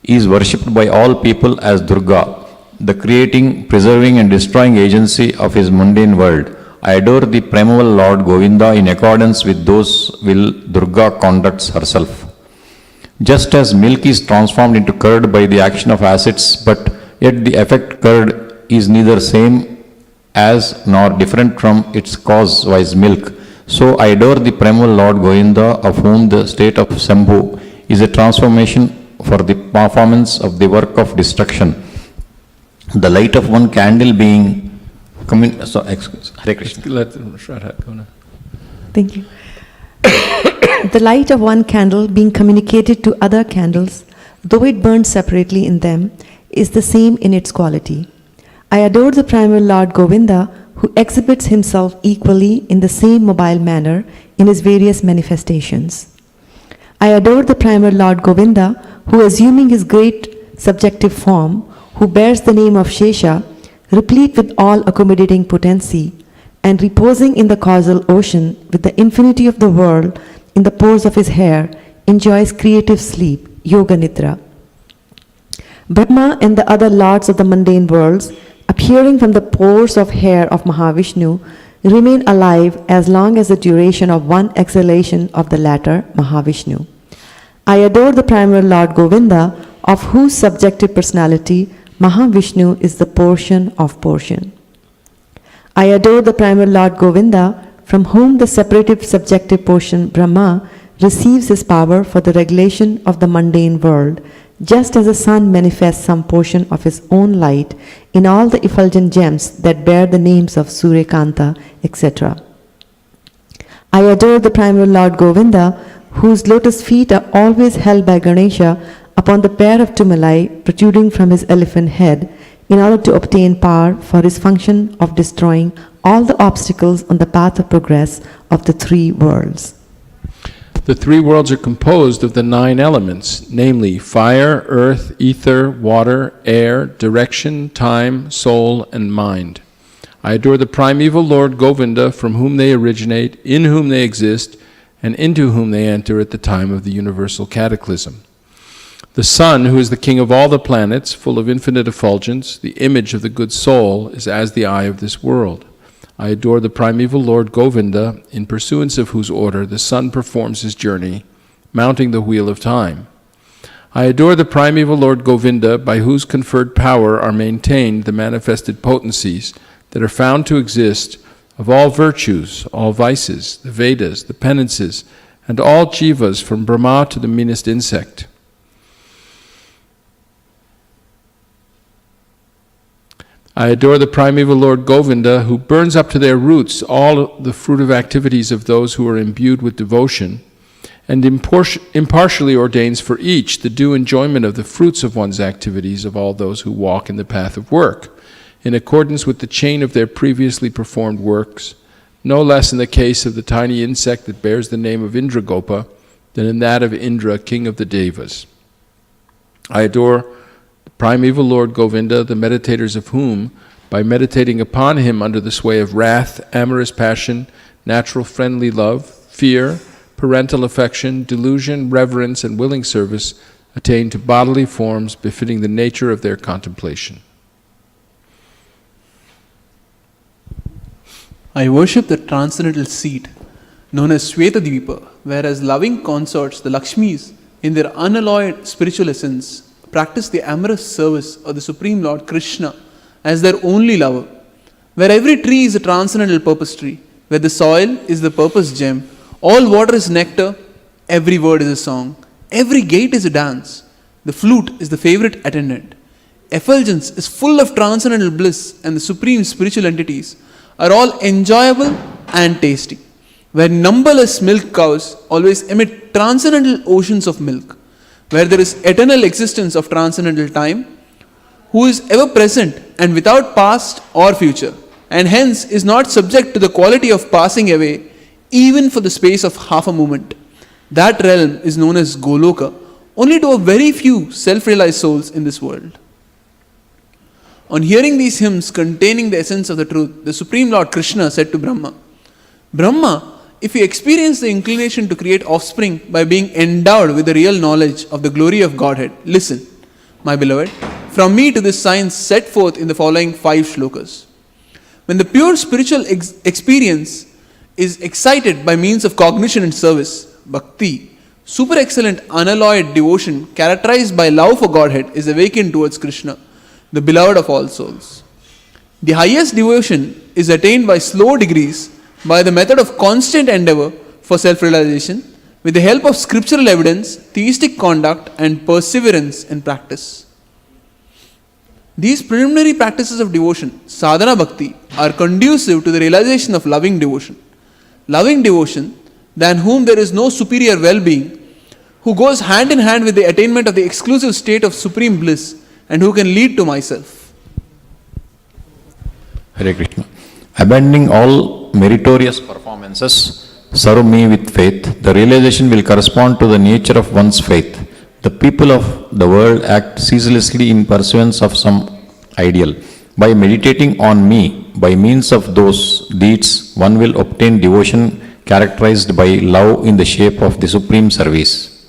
[SPEAKER 2] is worshipped by all people as Durga, the creating, preserving and destroying agency of his mundane world. I adore the primeval Lord Govinda in accordance with those will Durga conducts herself. Just as milk is transformed into curd by the action of acids, but yet the effect curd is neither same as nor different from its cause, viz. Milk, so I adore the primeval Lord Govinda, of whom the state of Sambhu is a transformation for the performance of the work of destruction. The light of one candle being Hare Krishna.
[SPEAKER 1] Let Shraddha go now.
[SPEAKER 3] Thank you. The light of one candle being communicated to other candles, though it burns separately in them, is the same in its quality. I adore the primeval Lord Govinda, who exhibits himself equally in the same mobile manner in his various manifestations. I adore the primeval Lord Govinda, who, assuming his great subjective form, who bears the name of Shesha, replete with all accommodating potency, and reposing in the causal ocean with the infinity of the world in the pores of his hair, enjoys creative sleep, Yoga Nidra. Brahma and the other lords of the mundane worlds, appearing from the pores of hair of Mahavishnu, remain alive as long as the duration of one exhalation of the latter, Mahavishnu. I adore the primeval Lord Govinda, of whose subjective personality Mahavishnu is the portion of portion. I adore the primeval Lord Govinda, from whom the separative subjective portion Brahma receives his power for the regulation of the mundane world, just as the sun manifests some portion of his own light in all the effulgent gems that bear the names of Suryakanta, etc. I adore the primeval Lord Govinda, whose lotus feet are always held by Ganesha upon the pair of tumalai protruding from his elephant head, in order to obtain power for his function of destroying all the obstacles on the path of progress of the three worlds.
[SPEAKER 1] The three worlds are composed of the 9 elements, namely fire, earth, ether, water, air, direction, time, soul, and mind. I adore the primeval Lord Govinda, from whom they originate, in whom they exist, and into whom they enter at the time of the universal cataclysm. The sun, who is the king of all the planets, full of infinite effulgence, the image of the good soul, is as the eye of this world. I adore the primeval Lord Govinda, in pursuance of whose order the sun performs his journey, mounting the wheel of time. I adore the primeval Lord Govinda, by whose conferred power are maintained the manifested potencies that are found to exist of all virtues, all vices, the Vedas, the penances, and all jivas from Brahma to the meanest insect. I adore the primeval Lord Govinda, who burns up to their roots all the fruitive activities of those who are imbued with devotion, and impartially ordains for each the due enjoyment of the fruits of one's activities of all those who walk in the path of work, in accordance with the chain of their previously performed works, no less in the case of the tiny insect that bears the name of Indragopa than in that of Indra, king of the Devas. I adore the primeval Lord Govinda, the meditators of whom, by meditating upon him under the sway of wrath, amorous passion, natural friendly love, fear, parental affection, delusion, reverence, and willing service, attain to bodily forms befitting the nature of their contemplation.
[SPEAKER 6] I worship the transcendental seat known as Shvetadvipa, whereas loving consorts, the Lakshmis, in their unalloyed spiritual essence, practice the amorous service of the Supreme Lord Krishna as their only lover. Where every tree is a transcendental purpose tree, where the soil is the purpose gem, all water is nectar, every word is a song, every gait is a dance, the flute is the favorite attendant. Effulgence is full of transcendental bliss, and the supreme spiritual entities are all enjoyable and tasty. Where numberless milk cows always emit transcendental oceans of milk, where there is eternal existence of transcendental time, who is ever present and without past or future, and hence is not subject to the quality of passing away even for the space of half a moment. That realm is known as Goloka only to a very few self-realized souls in this world. On hearing these hymns containing the essence of the truth, the Supreme Lord Krishna said to Brahma, Brahma, if you experience the inclination to create offspring by being endowed with the real knowledge of the glory of Godhead, listen, my beloved, from me to this science set forth in the following 5 shlokas. When the pure spiritual experience is excited by means of cognition and service, bhakti, super excellent unalloyed devotion characterized by love for Godhead, is awakened towards Krishna, the beloved of all souls. The highest devotion is attained by slow degrees by the method of constant endeavor for self-realization with the help of scriptural evidence, theistic conduct, and perseverance in practice. These preliminary practices of devotion, sadhana bhakti, are conducive to the realization of loving devotion. Loving devotion, than whom there is no superior well-being, who goes hand in hand with the attainment of the exclusive state of supreme bliss, and who can lead to myself.
[SPEAKER 2] Hare Krishna. Abandoning all meritorious performances, serve me with faith. The realization will correspond to the nature of one's faith. The people of the world act ceaselessly in pursuance of some ideal. By meditating on me, by means of those deeds, one will obtain devotion characterized by love in the shape of the supreme service.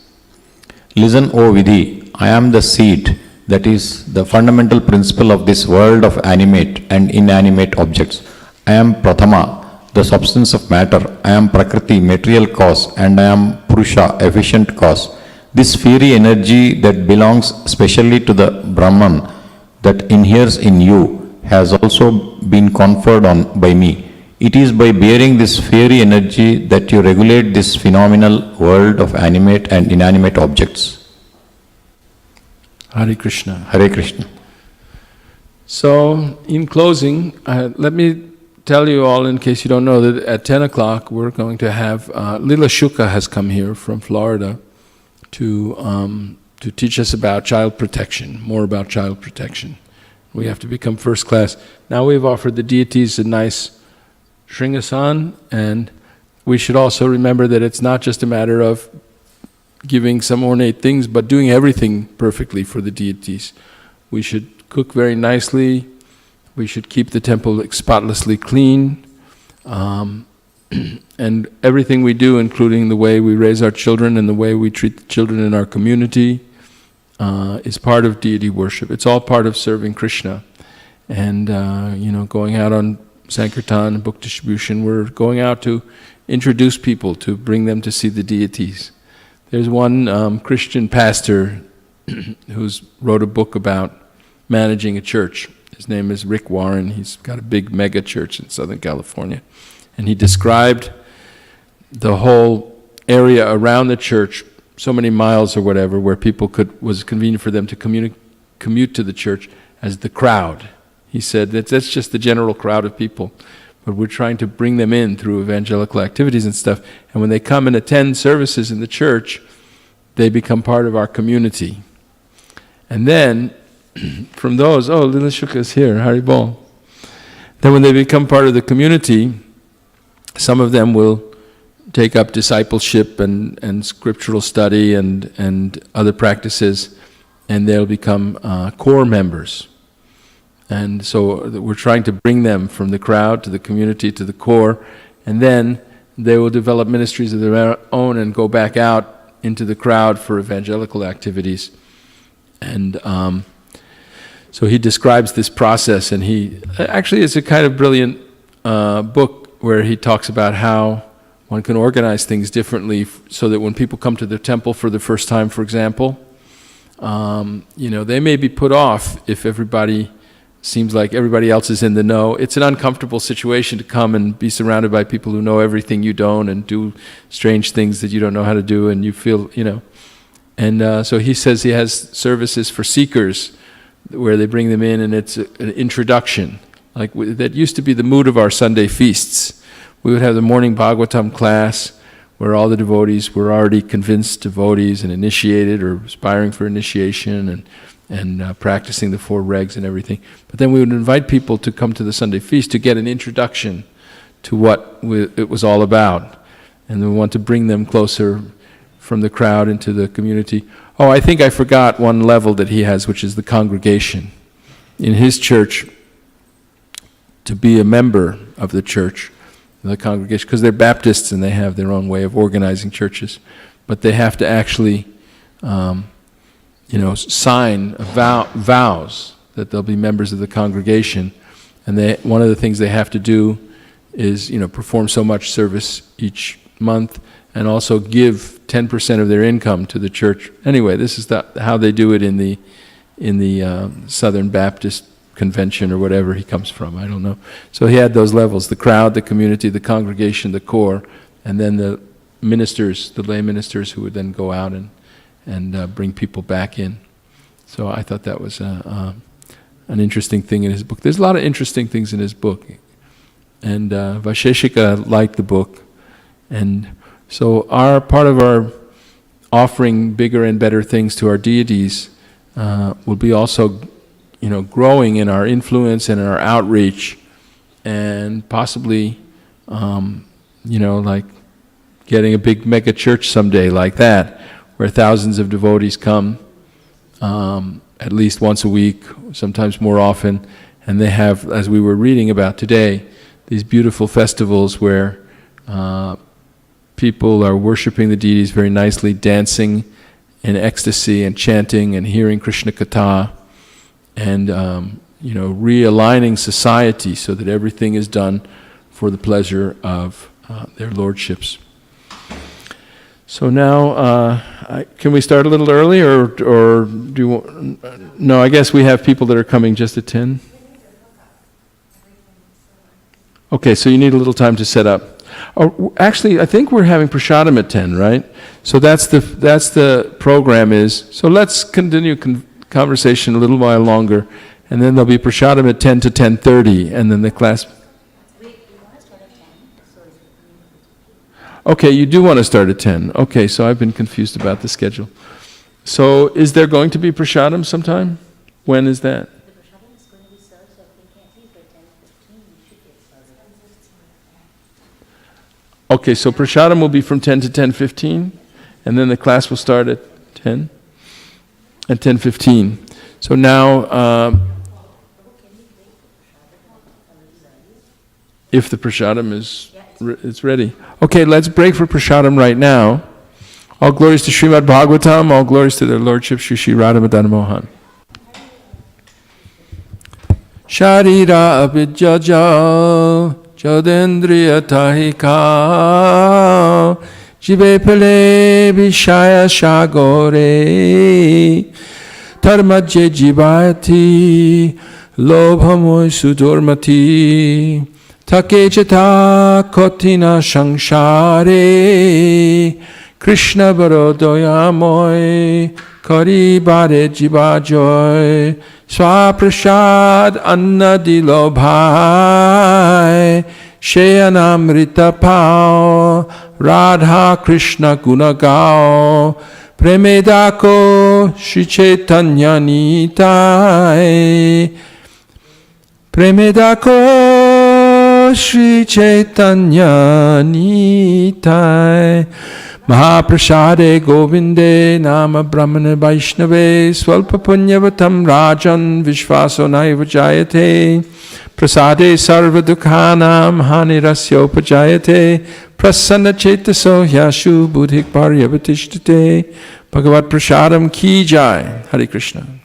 [SPEAKER 2] Listen, O Vidhi, I am the seed, that is the fundamental principle of this world of animate and inanimate objects. I am Prathama, the substance of matter. I am Prakriti, material cause, and I am Purusha, efficient cause. This fiery energy that belongs specially to the Brahman that inheres in you has also been conferred on by me. It is by bearing this fiery energy that you regulate this phenomenal world of animate and inanimate objects.
[SPEAKER 1] Hare Krishna.
[SPEAKER 2] Hare Krishna.
[SPEAKER 1] So, in closing, let me tell you all, in case you don't know, that at 10 o'clock we're going to have, Lila Shuka has come here from Florida to teach us about child protection, more about child protection. We have to become first class. Now we've offered the deities a nice Shringasan, and we should also remember that it's not just a matter of giving some ornate things, but doing everything perfectly for the deities. We should cook very nicely. We should keep the temple spotlessly clean. And everything we do, including the way we raise our children and the way we treat the children in our community, is part of deity worship. It's all part of serving Krishna. And, going out on Sankirtan and book distribution, we're going out to introduce people, to bring them to see the deities. There's one Christian pastor who's wrote a book about managing a church. His name is Rick Warren. He's got a big mega church in Southern California. And he described the whole area around the church, so many miles or whatever, where people was convenient for them to commute to the church, as the crowd. He said that's just the general crowd of people. But we're trying to bring them in through evangelical activities and stuff. And when they come and attend services in the church, they become part of our community. And then, from those, Lila Shuka is here, Haribol. Then when they become part of the community, some of them will take up discipleship and scriptural study and other practices, and they'll become core members. And so we're trying to bring them from the crowd to the community to the core, and then they will develop ministries of their own and go back out into the crowd for evangelical activities. And so he describes this process, and actually it's a kind of brilliant book where he talks about how one can organize things differently so that when people come to the temple for the first time, for example, they may be put off if everybody seems like everybody else is in the know. It's an uncomfortable situation to come and be surrounded by people who know everything you don't and do strange things that you don't know how to do, and you feel, And so he says he has services for seekers where they bring them in, and it's an introduction. That used to be the mood of our Sunday feasts. We would have the morning Bhagavatam class where all the devotees were already convinced devotees and initiated or aspiring for initiation and practicing the 4 regs and everything. But then we would invite people to come to the Sunday feast to get an introduction to what it was all about. And we want to bring them closer from the crowd into the community. I think I forgot one level that he has, which is the congregation. In his church, to be a member of the church, the congregation, because they're Baptists and they have their own way of organizing churches, but they have to actually sign vows that they'll be members of the congregation, and one of the things they have to do is perform so much service each month, and also give 10% of their income to the church. Anyway, this is how they do it in the Southern Baptist Convention or whatever he comes from. I don't know. So he had those levels: the crowd, the community, the congregation, the core, and then the ministers, the lay ministers, who would then go out and bring people back in. So I thought that was an interesting thing in his book. There's a lot of interesting things in his book. And Vaisheshika liked the book. And so part of our offering bigger and better things to our deities will be also, growing in our influence and in our outreach, and possibly, like getting a big mega church someday like that, where thousands of devotees come at least once a week, sometimes more often, and they have, as we were reading about today, these beautiful festivals where people are worshiping the deities very nicely, dancing in ecstasy and chanting and hearing Krishna Katha, and realigning society so that everything is done for the pleasure of their lordships. So now, can we start a little early, or do you want? No, I guess we have people that are coming just at 10. Okay, so you need a little time to set up. Actually, I think we're having prasadam at 10, right? So that's the program is. So let's continue conversation a little while longer, and then there'll be prasadam at 10 to 10:30, and then the class. Okay, you do want to start at 10. Okay, so I've been confused about the schedule. So is there going to be prasadam sometime? When is that?
[SPEAKER 7] The prasadam is going to be served, so if we can't leave by 10:15, we should get started.
[SPEAKER 1] Okay, so prasadam will be from 10 to 10:15, and then the class will start at 10? At 10:15. So now, if the prasadam it's ready. Okay, let's break for prasadam right now. All glories to Srimad Bhagavatam, all glories to their Lordship Shri Shri Radha Madan Mohan. Sharira abhijjaja jadendriya tahika jive pale vishaya shagore tarmajye jivayati lobhamoy sudormati Take cheta kotina shangshare Krishna barodoyamoy Kari bare jiva joy Swaprasad anna dilo bhai, Shayanamrita pao, Radha Krishna guna gao, Premedako Shri Chaitanya nitai, Premedako Shri Chaitanya nitai. Mahaprasade Govinde Nama Brahmana Vaishnave Swalpa Punyavatam Rajan Vishvaso Naiva Jayate Prasade Sarva Dukhanam Hanirasya Upajayate Prasanna Chetaso Yashu Buddhik Paryavatishtate Bhagavad Prasadam Ki Jai. Hare Krishna.